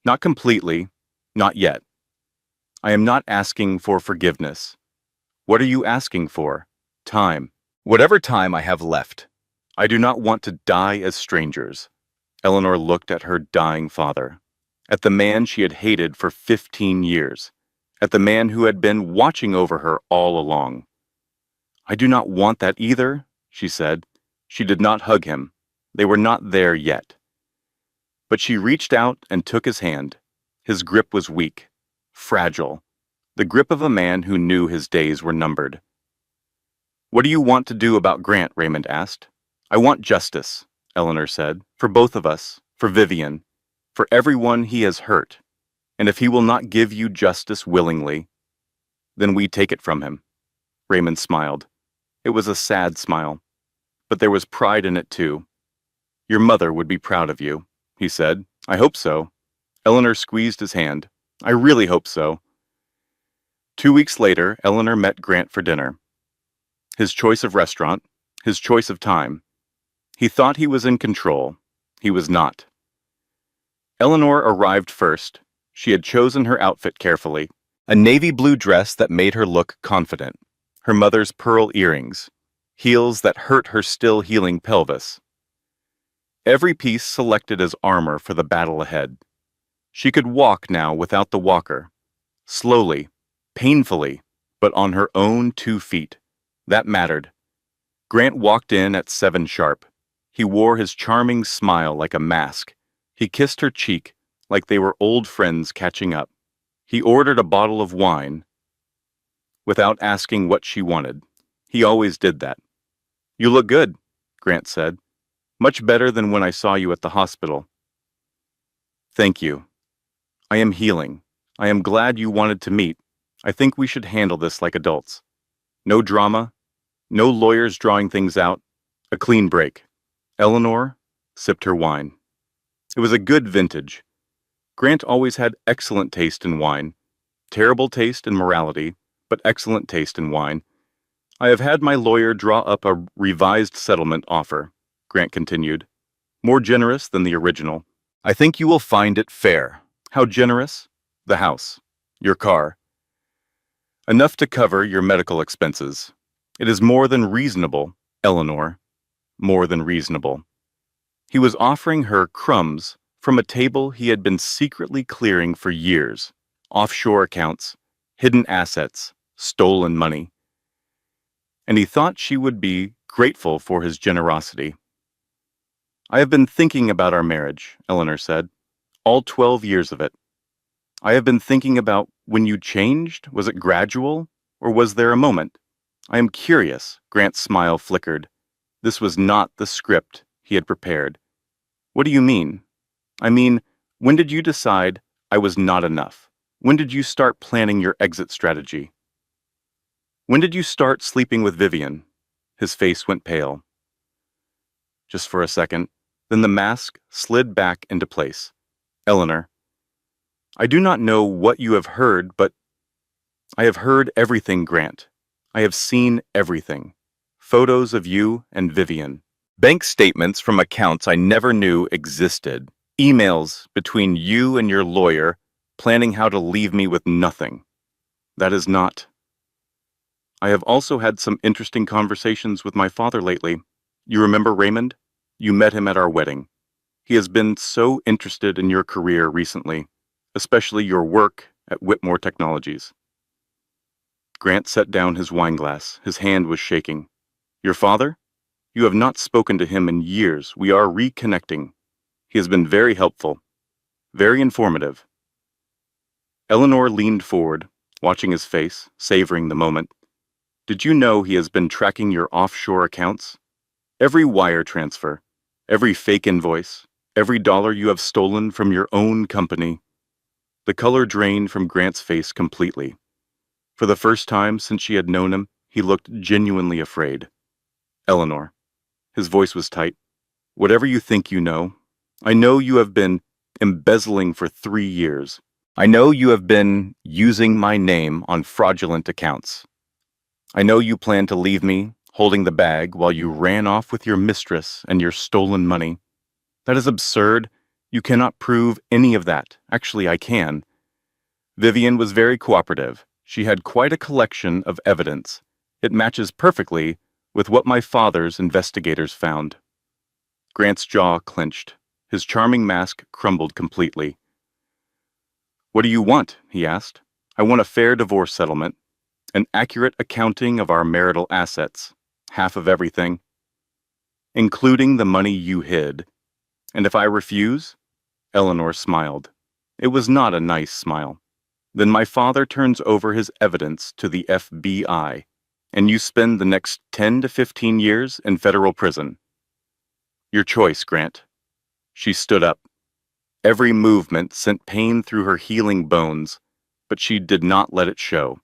"Not completely, not yet. I am not asking for forgiveness. What are you asking for? Time. Whatever time I have left. I do not want to die as strangers." Eleanor looked at her dying father, at the man she had hated for 15 years, at the man who had been watching over her all along. "I do not want that either," she said. She did not hug him. They were not there yet. But she reached out and took his hand. His grip was weak, fragile, the grip of a man who knew his days were numbered. "What do you want to do about Grant?" Raymond asked. "I want justice," Eleanor said, "for both of us, for Vivian, for everyone he has hurt. And if he will not give you justice willingly, then we take it from him." Raymond smiled. It was a sad smile, but there was pride in it too. "Your mother would be proud of you," he said. "I hope so." Eleanor squeezed his hand. "I really hope so." 2 weeks later, Eleanor met Grant for dinner. His choice of restaurant, his choice of time. He thought he was in control. He was not. Eleanor arrived first. She had chosen her outfit carefully. A navy blue dress that made her look confident. Her mother's pearl earrings. Heels that hurt her still healing pelvis. Every piece selected as armor for the battle ahead. She could walk now without the walker. Slowly, painfully, but on her own 2 feet. That mattered. Grant walked in at 7 sharp. He wore his charming smile like a mask. He kissed her cheek like they were old friends catching up. He ordered a bottle of wine without asking what she wanted. He always did that. "You look good," Grant said. "Much better than when I saw you at the hospital." "Thank you. I am healing. I am glad you wanted to meet. I think we should handle this like adults. No drama, no lawyers drawing things out, a clean break." Eleanor sipped her wine. It was a good vintage. Grant always had excellent taste in wine. Terrible taste in morality, but excellent taste in wine. "I have had my lawyer draw up a revised settlement offer," Grant continued. "More generous than the original. I think you will find it fair." "How generous?" "The house. Your car. Enough to cover your medical expenses. It is more than reasonable, Eleanor. More than reasonable. He was offering her crumbs from a table he had been secretly clearing for years. Offshore accounts, hidden assets, stolen money. And he thought she would be grateful for his generosity. I have been thinking about our marriage, Eleanor said. All 12 years of it. I have been thinking about when you changed. Was it gradual, or was there a moment? I am curious, Grant's smile flickered. This was not the script he had prepared. What do you mean? I mean, when did you decide I was not enough? When did you start planning your exit strategy? When did you start sleeping with Vivian? His face went pale. Just for a second, then the mask slid back into place. Eleanor, I do not know what you have heard, but I have heard everything, Grant. I have seen everything. Photos of you and Vivian. Bank statements from accounts I never knew existed. Emails between you and your lawyer planning how to leave me with nothing. That is not. I have also had some interesting conversations with my father lately. You remember Raymond? You met him at our wedding. He has been so interested in your career recently, especially your work at Whitmore Technologies. Grant set down his wineglass. His hand was shaking. Your father? You have not spoken to him in years. We are reconnecting. He has been very helpful, very informative. Eleanor leaned forward, watching his face, savoring the moment. Did you know he has been tracking your offshore accounts? Every wire transfer, every fake invoice, every dollar you have stolen from your own company. The color drained from Grant's face completely. For the first time since she had known him, he looked genuinely afraid. Eleanor. His voice was tight. Whatever you think you know, I know you have been embezzling for 3 years. I know you have been using my name on fraudulent accounts. I know you plan to leave me holding the bag while you ran off with your mistress and your stolen money. That is absurd. You cannot prove any of that. Actually, I can. Vivian was very cooperative. She had quite a collection of evidence. It matches perfectly with what my father's investigators found. Grant's jaw clenched. His charming mask crumbled completely. What do you want? He asked. I want a fair divorce settlement, an accurate accounting of our marital assets, half of everything, including the money you hid. And if I refuse? Eleanor smiled. It was not a nice smile. Then my father turns over his evidence to the FBI, and you spend the next 10 to 15 years in federal prison. Your choice, Grant. She stood up. Every movement sent pain through her healing bones, but she did not let it show.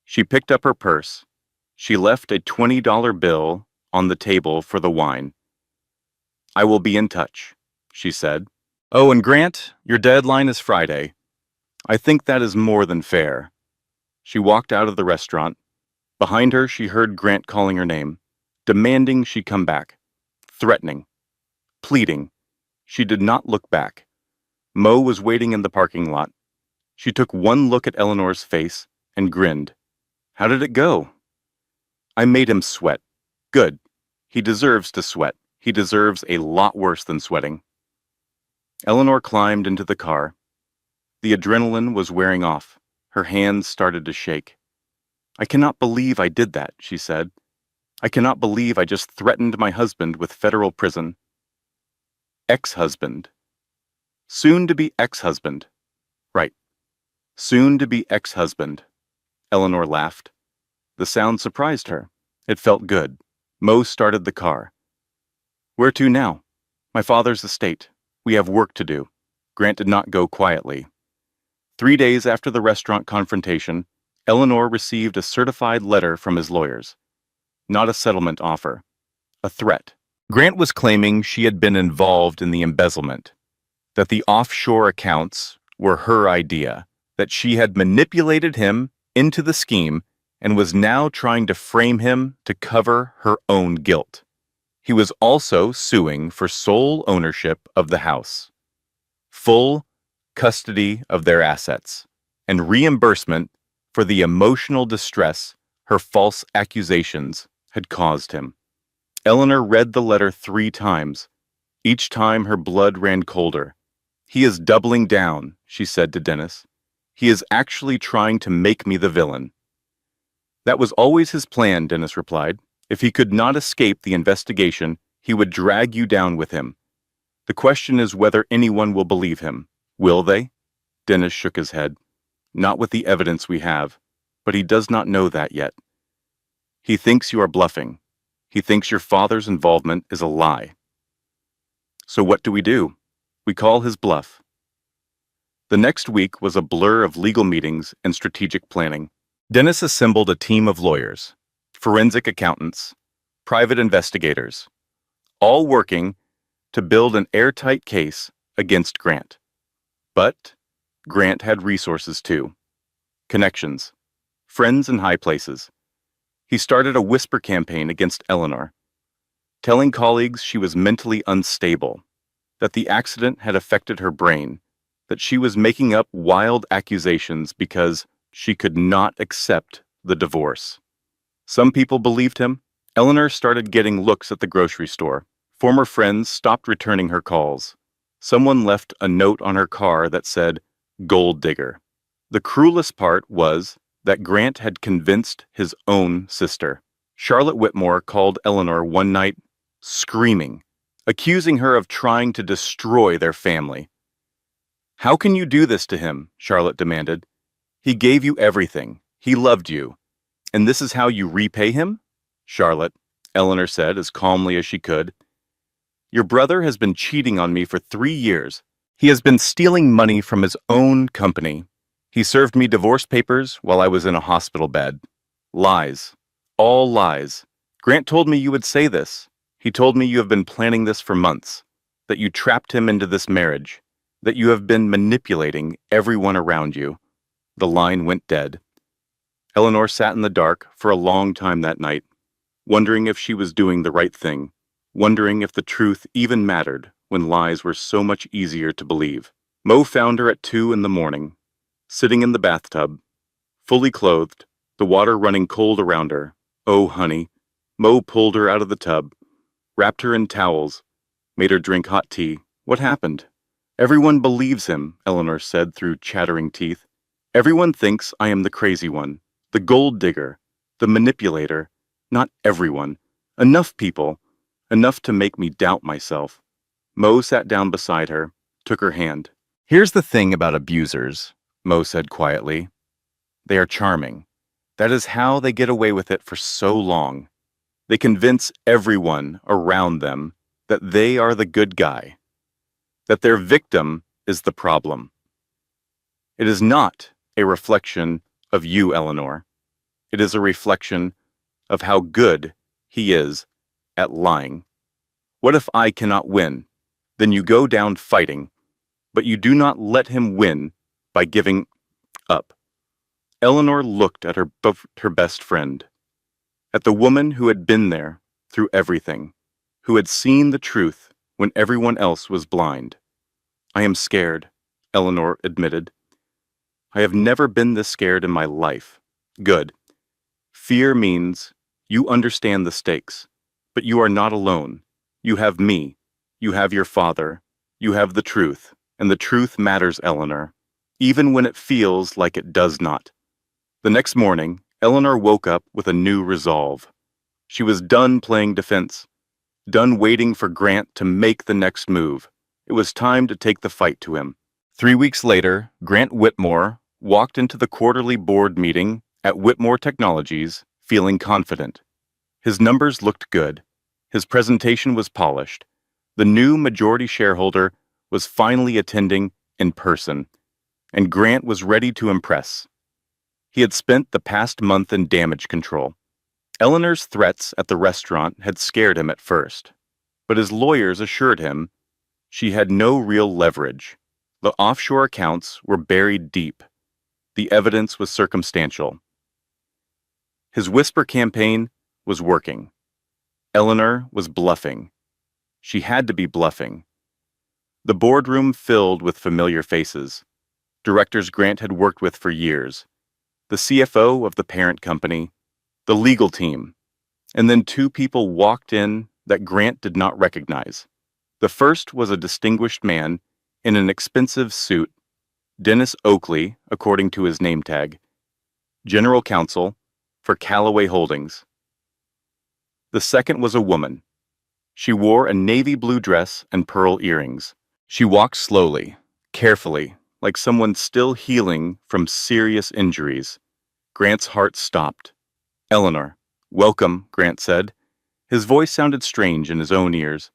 She picked up her purse. She left a $20 bill on the table for the wine. I will be in touch, she said. Oh, and Grant, your deadline is Friday. I think that is more than fair. She walked out of the restaurant. Behind her, she heard Grant calling her name, demanding she come back, threatening, pleading. She did not look back. Mo was waiting in the parking lot. She took one look at Eleanor's face and grinned. How did it go? I made him sweat. Good. He deserves to sweat. He deserves a lot worse than sweating. Eleanor climbed into the car. The adrenaline was wearing off. Her hands started to shake. I cannot believe I did that, she said. I cannot believe I just threatened my husband with federal prison. Ex-husband. Soon-to-be ex-husband. Right. Soon-to-be ex-husband. Eleanor laughed. The sound surprised her. It felt good. Mo started the car. Where to now? My father's estate. We have work to do. Grant did not go quietly. 3 days after the restaurant confrontation, Eleanor received a certified letter from his lawyers. Not a settlement offer. A threat. Grant was claiming she had been involved in the embezzlement, that the offshore accounts were her idea, that she had manipulated him into the scheme and was now trying to frame him to cover her own guilt. He was also suing for sole ownership of the house, full custody of their assets, and reimbursement for the emotional distress her false accusations had caused him. Eleanor read the letter 3 times. Each time her blood ran colder. "He is doubling down," she said to Dennis. "He is actually trying to make me the villain." "That was always his plan," Dennis replied. "If he could not escape the investigation, he would drag you down with him. The question is whether anyone will believe him. Will they?" Dennis shook his head. "Not with the evidence we have, but he does not know that yet. He thinks you are bluffing. He thinks your father's involvement is a lie. So what do? We call his bluff." The next week was a blur of legal meetings and strategic planning. Dennis assembled a team of lawyers, forensic accountants, private investigators, all working to build an airtight case against Grant. But Grant had resources too. Connections, friends in high places. He started a whisper campaign against Eleanor, telling colleagues she was mentally unstable, that the accident had affected her brain, that she was making up wild accusations because she could not accept the divorce. Some people believed him. Eleanor started getting looks at the grocery store. Former friends stopped returning her calls. Someone left a note on her car that said, "Gold digger." The cruelest part was that Grant had convinced his own sister. Charlotte Whitmore called Eleanor one night, screaming, accusing her of trying to destroy their family. "How can you do this to him?" Charlotte demanded. "He gave you everything. He loved you. And this is how you repay him?" "Charlotte," Eleanor said as calmly as she could, "your brother has been cheating on me for 3 years. He has been stealing money from his own company. He served me divorce papers while I was in a hospital bed. Lies. All lies. Grant told me you would say this. He told me you have been planning this for months, that you trapped him into this marriage, that you have been manipulating everyone around you." The line went dead. Eleanor sat in the dark for a long time that night, wondering if she was doing the right thing, wondering if the truth even mattered when lies were so much easier to believe. Mo found her at 2 in the morning, sitting in the bathtub, fully clothed, the water running cold around her. "Oh, honey." Mo pulled her out of the tub, wrapped her in towels, made her drink hot tea. "What happened?" "Everyone believes him," Eleanor said through chattering teeth. "Everyone thinks I am the crazy one, the gold digger, the manipulator. Not everyone. Enough people. Enough to make me doubt myself." Mo sat down beside her, took her hand. "Here's the thing about abusers," Mo said quietly. "They are charming. That is how they get away with it for so long. They convince everyone around them that they are the good guy, that their victim is the problem. It is not a reflection of you, Eleanor. It is a reflection of how good he is at lying. What if I cannot win? Then you go down fighting, but you do not let him win by giving up." Eleanor looked at her best friend, at the woman who had been there through everything, who had seen the truth when everyone else was blind. "I am scared," Eleanor admitted. "I have never been this scared in my life." "Good. Fear means you understand the stakes, but you are not alone. You have me. You have your father. You have the truth, and the truth matters, Eleanor, even when it feels like it does not." The next morning, Eleanor woke up with a new resolve. She was done playing defense, done waiting for Grant to make the next move. It was time to take the fight to him. 3 weeks later, Grant Whitmore walked into the quarterly board meeting at Whitmore Technologies feeling confident. His numbers looked good. His presentation was polished. The new majority shareholder was finally attending in person, and Grant was ready to impress. He had spent the past month in damage control. Eleanor's threats at the restaurant had scared him at first, but his lawyers assured him she had no real leverage. The offshore accounts were buried deep. The evidence was circumstantial. His whisper campaign was working. Eleanor was bluffing. She had to be bluffing. The boardroom filled with familiar faces. directors Grant had worked with for years, the CFO of the parent company, the legal team, and then two people walked in that Grant did not recognize. The first was a distinguished man in an expensive suit, Dennis Oakley, according to his name tag, General Counsel for Callaway Holdings. The second was a woman. She wore a navy blue dress and pearl earrings. She walked slowly, carefully, like someone still healing from serious injuries. Grant's heart stopped. "Eleanor, welcome," Grant said. His voice sounded strange in his own ears.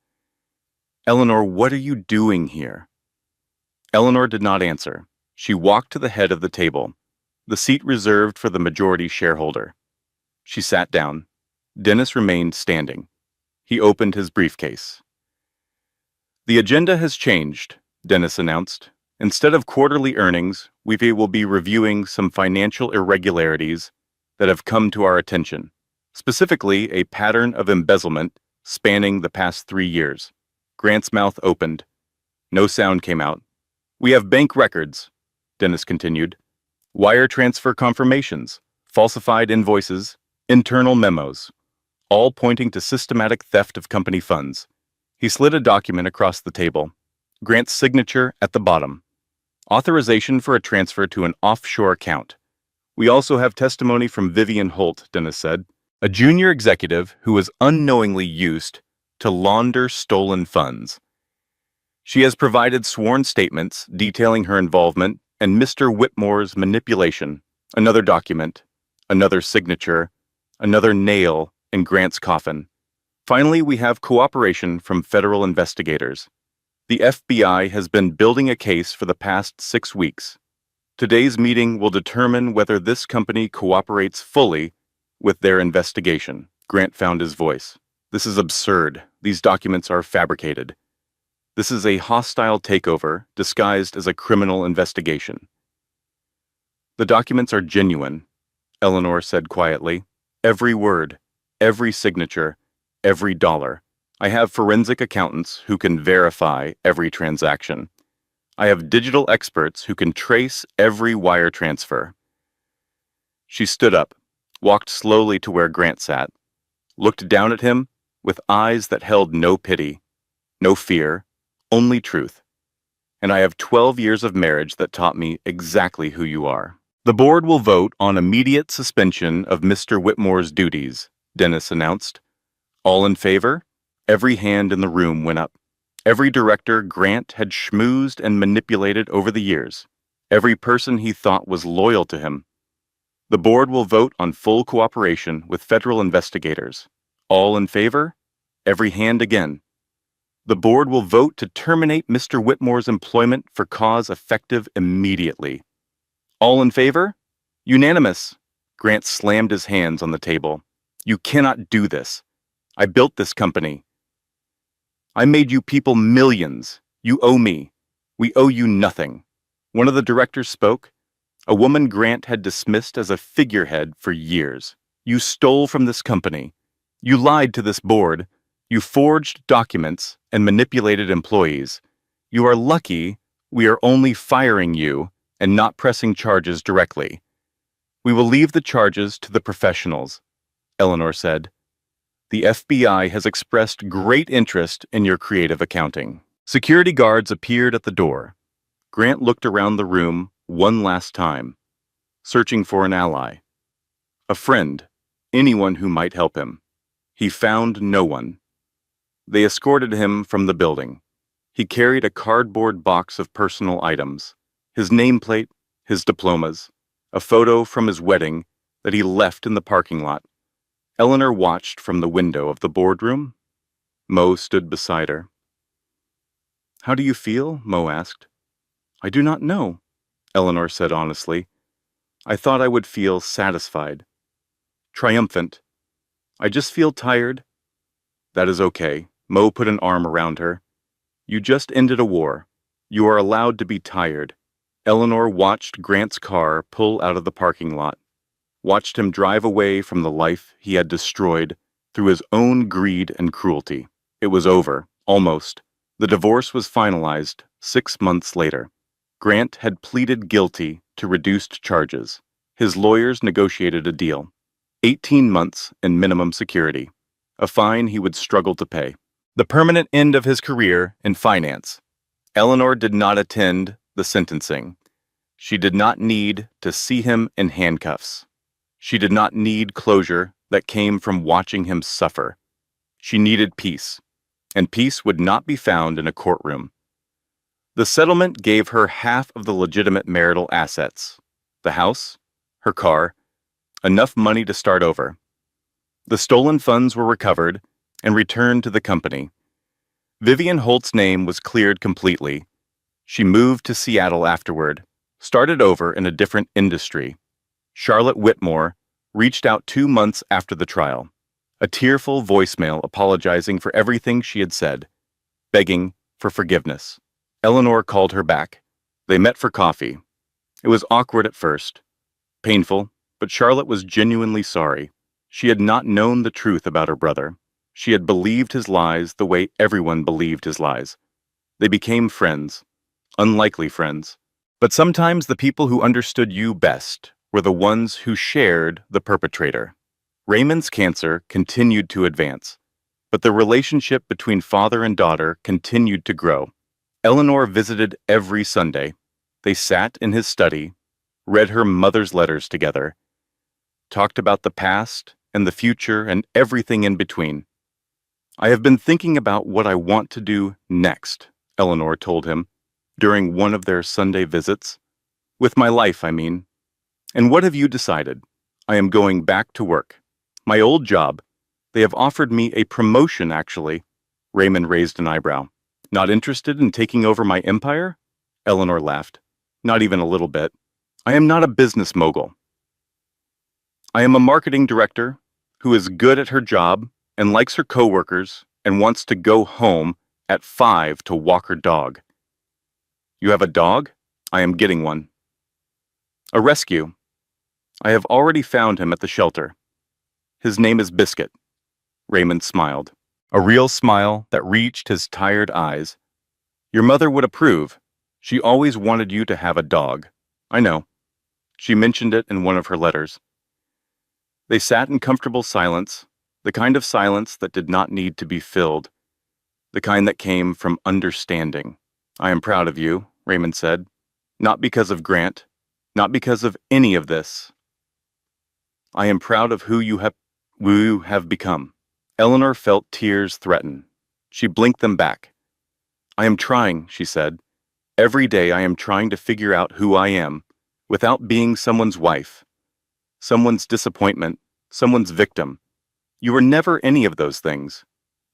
"Eleanor, what are you doing here?" Eleanor did not answer. She walked to the head of the table, the seat reserved for the majority shareholder. She sat down. Dennis remained standing. He opened his briefcase. "The agenda has changed," Dennis announced. "Instead of quarterly earnings, we will be reviewing some financial irregularities that have come to our attention, specifically a pattern of embezzlement spanning the past 3 years." Grant's mouth opened. No sound came out. "We have bank records," Dennis continued. "Wire transfer confirmations, falsified invoices, internal memos, all pointing to systematic theft of company funds." He slid a document across the table. Grant's signature at the bottom. "Authorization for a transfer to an offshore account." "We also have testimony from Vivian Holt," Dennis said, "a junior executive who was unknowingly used to launder stolen funds. She has provided sworn statements detailing her involvement and Mr. Whitmore's manipulation." Another document, another signature, another nail in Grant's coffin. "Finally, we have cooperation from federal investigators. The FBI has been building a case for the past 6 weeks. Today's meeting will determine whether this company cooperates fully with their investigation." Grant found his voice. "This is absurd. These documents are fabricated. This is a hostile takeover disguised as a criminal investigation." "The documents are genuine," Eleanor said quietly. "Every word, every signature, every dollar. I have forensic accountants who can verify every transaction. I have digital experts who can trace every wire transfer." She stood up, walked slowly to where Grant sat, looked down at him with eyes that held no pity, no fear, only truth. "And I have 12 years of marriage that taught me exactly who you are." "The board will vote on immediate suspension of Mr. Whitmore's duties," Dennis announced. "All in favor?" Every hand in the room went up. Every director Grant had schmoozed and manipulated over the years. Every person he thought was loyal to him. "The board will vote on full cooperation with federal investigators." All in favor? Every hand again. "The board will vote to terminate Mr. Whitmore's employment for cause effective immediately." All in favor? Unanimous. Grant slammed his hands on the table. "You cannot do this. I built this company. I made you people millions. You owe me. We owe you nothing." One of the directors spoke, a woman Grant had dismissed as a figurehead for years. "You stole from this company. You lied to this board. You forged documents and manipulated employees. You are lucky we are only firing you and not pressing charges directly. We will leave the charges to the professionals," Eleanor said. "The FBI has expressed great interest in your creative accounting." Security guards appeared at the door. Grant looked around the room one last time, searching for an ally, a friend, anyone who might help him. He found no one. They escorted him from the building. He carried a cardboard box of personal items, his nameplate, his diplomas, a photo from his wedding that he left in the parking lot. Eleanor watched from the window of the boardroom. Mo stood beside her. "How do you feel?" Mo asked. "I do not know," Eleanor said honestly. "I thought I would feel satisfied, triumphant. I just feel tired." "That is okay." Mo put an arm around her. "You just ended a war. You are allowed to be tired." Eleanor watched Grant's car pull out of the parking lot, watched him drive away from the life he had destroyed through his own greed and cruelty. It was over, almost. The divorce was finalized 6 months later. Grant had pleaded guilty to reduced charges. His lawyers negotiated a deal: 18 months in minimum security, a fine he would struggle to pay. The permanent end of his career in finance. Eleanor did not attend the sentencing. She did not need to see him in handcuffs. She did not need closure that came from watching him suffer. She needed peace, and peace would not be found in a courtroom. The settlement gave her half of the legitimate marital assets: the house, her car, enough money to start over. The stolen funds were recovered and returned to the company. Vivian Holt's name was cleared completely. She moved to Seattle afterward, started over in a different industry. Charlotte Whitmore reached out 2 months after the trial, a tearful voicemail apologizing for everything she had said, begging for forgiveness. Eleanor called her back. They met for coffee. It was awkward at first, painful, but Charlotte was genuinely sorry. She had not known the truth about her brother. She had believed his lies the way everyone believed his lies. They became friends, unlikely friends. But sometimes the people who understood you best were the ones who shared the perpetrator. Raymond's cancer continued to advance, but the relationship between father and daughter continued to grow. Eleanor visited every Sunday. They sat in his study, read her mother's letters together, talked about the past and the future and everything in between. "I have been thinking about what I want to do next," Eleanor told him during one of their Sunday visits. "With my life, I mean." "And what have you decided?" "I am going back to work. My old job. They have offered me a promotion, actually." Raymond raised an eyebrow. "Not interested in taking over my empire?" Eleanor laughed. "Not even a little bit. I am not a business mogul. I am a marketing director who is good at her job and likes her coworkers and wants to go home at 5 to walk her dog." "You have a dog?" "I am getting one. A rescue. I have already found him at the shelter. His name is Biscuit." Raymond smiled, a real smile that reached his tired eyes. "Your mother would approve. She always wanted you to have a dog." "I know. She mentioned it in one of her letters." They sat in comfortable silence, the kind of silence that did not need to be filled, the kind that came from understanding. "I am proud of you," Raymond said. "Not because of Grant, not because of any of this. I am proud of who you have become." Eleanor felt tears threaten. She blinked them back. "I am trying," she said. "Every day I am trying to figure out who I am, without being someone's wife, someone's disappointment, someone's victim. You were never any of those things.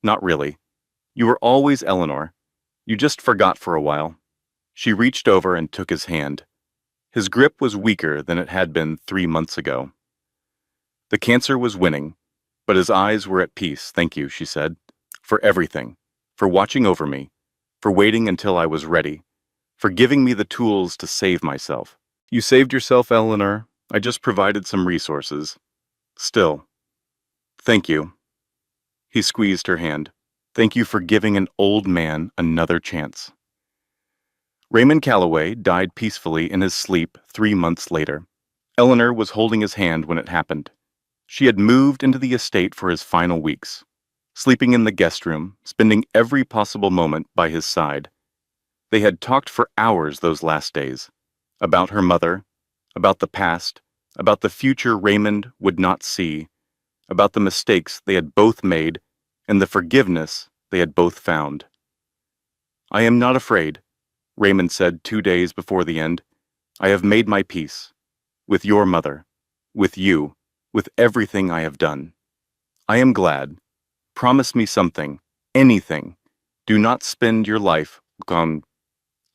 Not really. You were always Eleanor. You just forgot for a while." She reached over and took his hand. His grip was weaker than it had been 3 months ago. The cancer was winning, but his eyes were at peace. "Thank you," she said, "for everything, for watching over me, for waiting until I was ready, for giving me the tools to save myself." "You saved yourself, Eleanor. I just provided some resources. Still, thank you." He squeezed her hand. "Thank you for giving an old man another chance." Raymond Calloway died peacefully in his sleep 3 months later. Eleanor was holding his hand when it happened. She had moved into the estate for his final weeks, sleeping in the guest room, spending every possible moment by his side. They had talked for hours those last days, about her mother, about the past, about the future Raymond would not see, about the mistakes they had both made and the forgiveness they had both found. "I am not afraid," Raymond said 2 days before the end. "I have made my peace. With your mother. With you. With everything I have done. I am glad. Promise me something. Anything. Do not spend your life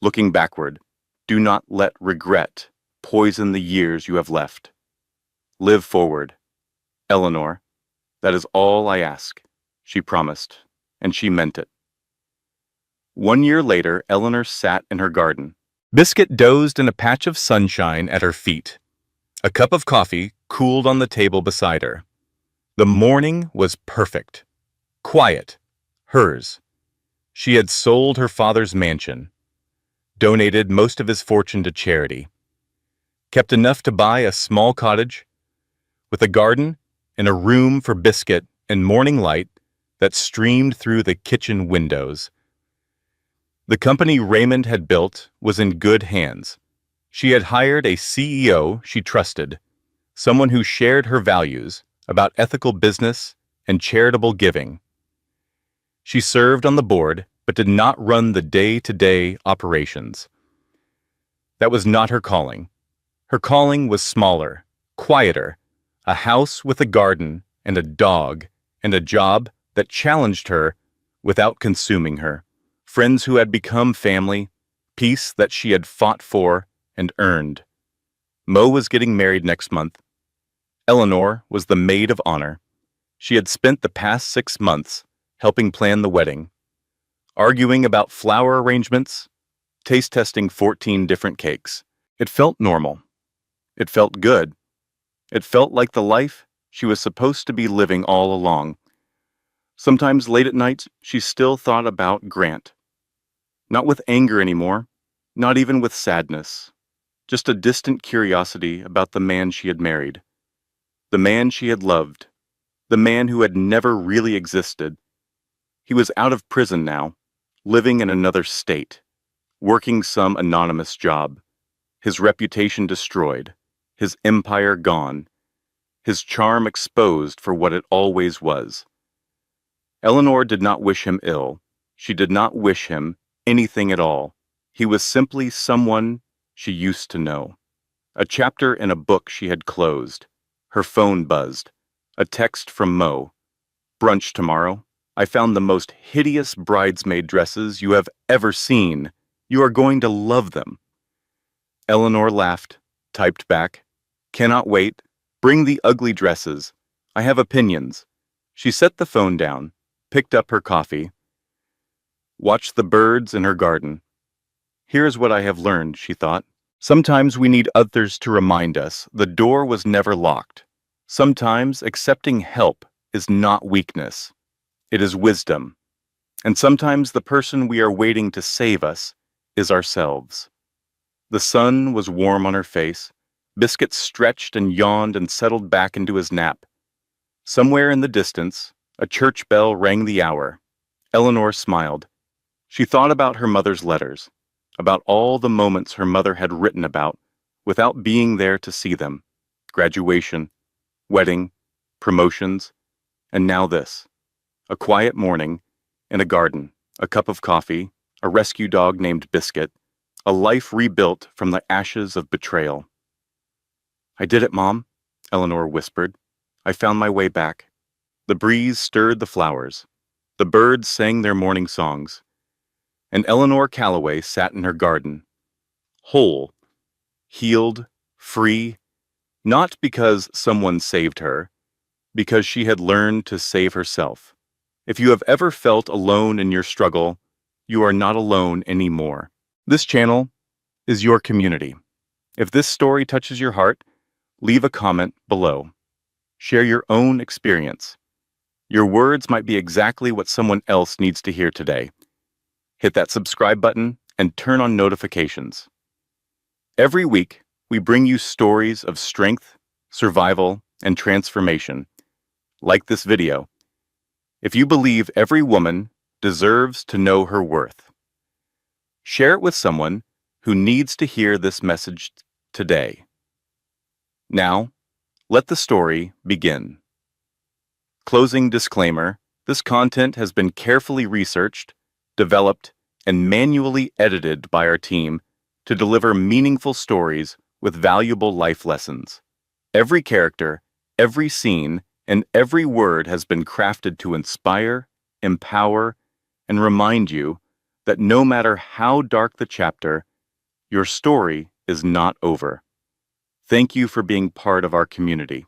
looking backward. Do not let regret poison the years you have left. Live forward. Eleanor, that is all I ask," she promised, and she meant it. 1 year later, Eleanor sat in her garden. Biscuit dozed in a patch of sunshine at her feet. A cup of coffee cooled on the table beside her. The morning was perfect. Quiet. Hers. She had sold her father's mansion. donated most of his fortune to charity, kept enough to buy a small cottage with a garden and a room for Biscuit and morning light that streamed through the kitchen windows. The company Raymond had built was in good hands. She had hired a CEO she trusted, someone who shared her values about ethical business and charitable giving. She served on the board, but did not run the day-to-day operations. That was not her calling. Her calling was smaller, quieter, a house with a garden and a dog, and a job that challenged her without consuming her, friends who had become family, peace that she had fought for and earned. Mo was getting married next month. Eleanor was the maid of honor. She had spent the past 6 months helping plan the wedding, arguing about flower arrangements, taste testing 14 different cakes. It felt normal. It felt good. It felt like the life she was supposed to be living all along. Sometimes late at night, she still thought about Grant. Not with anger anymore, not even with sadness, just a distant curiosity about the man she had married, the man she had loved, the man who had never really existed. He was out of prison now, living in another state, working some anonymous job, his reputation destroyed, his empire gone, his charm exposed for what it always was. Eleanor did not wish him ill. She did not wish him anything at all. He was simply someone she used to know. A chapter in a book she had closed. Her phone buzzed. A text from Mo. "Brunch tomorrow. I found the most hideous bridesmaid dresses you have ever seen. You are going to love them." Eleanor laughed, typed back, "Cannot wait. Bring the ugly dresses. I have opinions." She set the phone down, picked up her coffee, watched the birds in her garden. "Here's what I have learned," she thought. "Sometimes we need others to remind us the door was never locked. Sometimes accepting help is not weakness. It is wisdom. And sometimes the person we are waiting to save us is ourselves." The sun was warm on her face. Biscuit stretched and yawned and settled back into his nap. Somewhere in the distance, a church bell rang the hour. Eleanor smiled. She thought about her mother's letters, about all the moments her mother had written about without being there to see them. Graduation, wedding, promotions, and now this. A quiet morning, in a garden, a cup of coffee, a rescue dog named Biscuit, a life rebuilt from the ashes of betrayal. "I did it, Mom," Eleanor whispered. "I found my way back." The breeze stirred the flowers. The birds sang their morning songs. And Eleanor Calloway sat in her garden, whole, healed, free, not because someone saved her, because she had learned to save herself. If you have ever felt alone in your struggle, you are not alone anymore. This channel is your community. If this story touches your heart, leave a comment below. Share your own experience. Your words might be exactly what someone else needs to hear today. Hit that subscribe button and turn on notifications. Every week, we bring you stories of strength, survival, and transformation, like this video. If you believe every woman deserves to know her worth, share it with someone who needs to hear this message today. Now, let the story begin. Closing disclaimer: this content has been carefully researched, developed, and manually edited by our team to deliver meaningful stories with valuable life lessons. Every character, every scene, and every word has been crafted to inspire, empower, and remind you that no matter how dark the chapter, your story is not over. Thank you for being part of our community.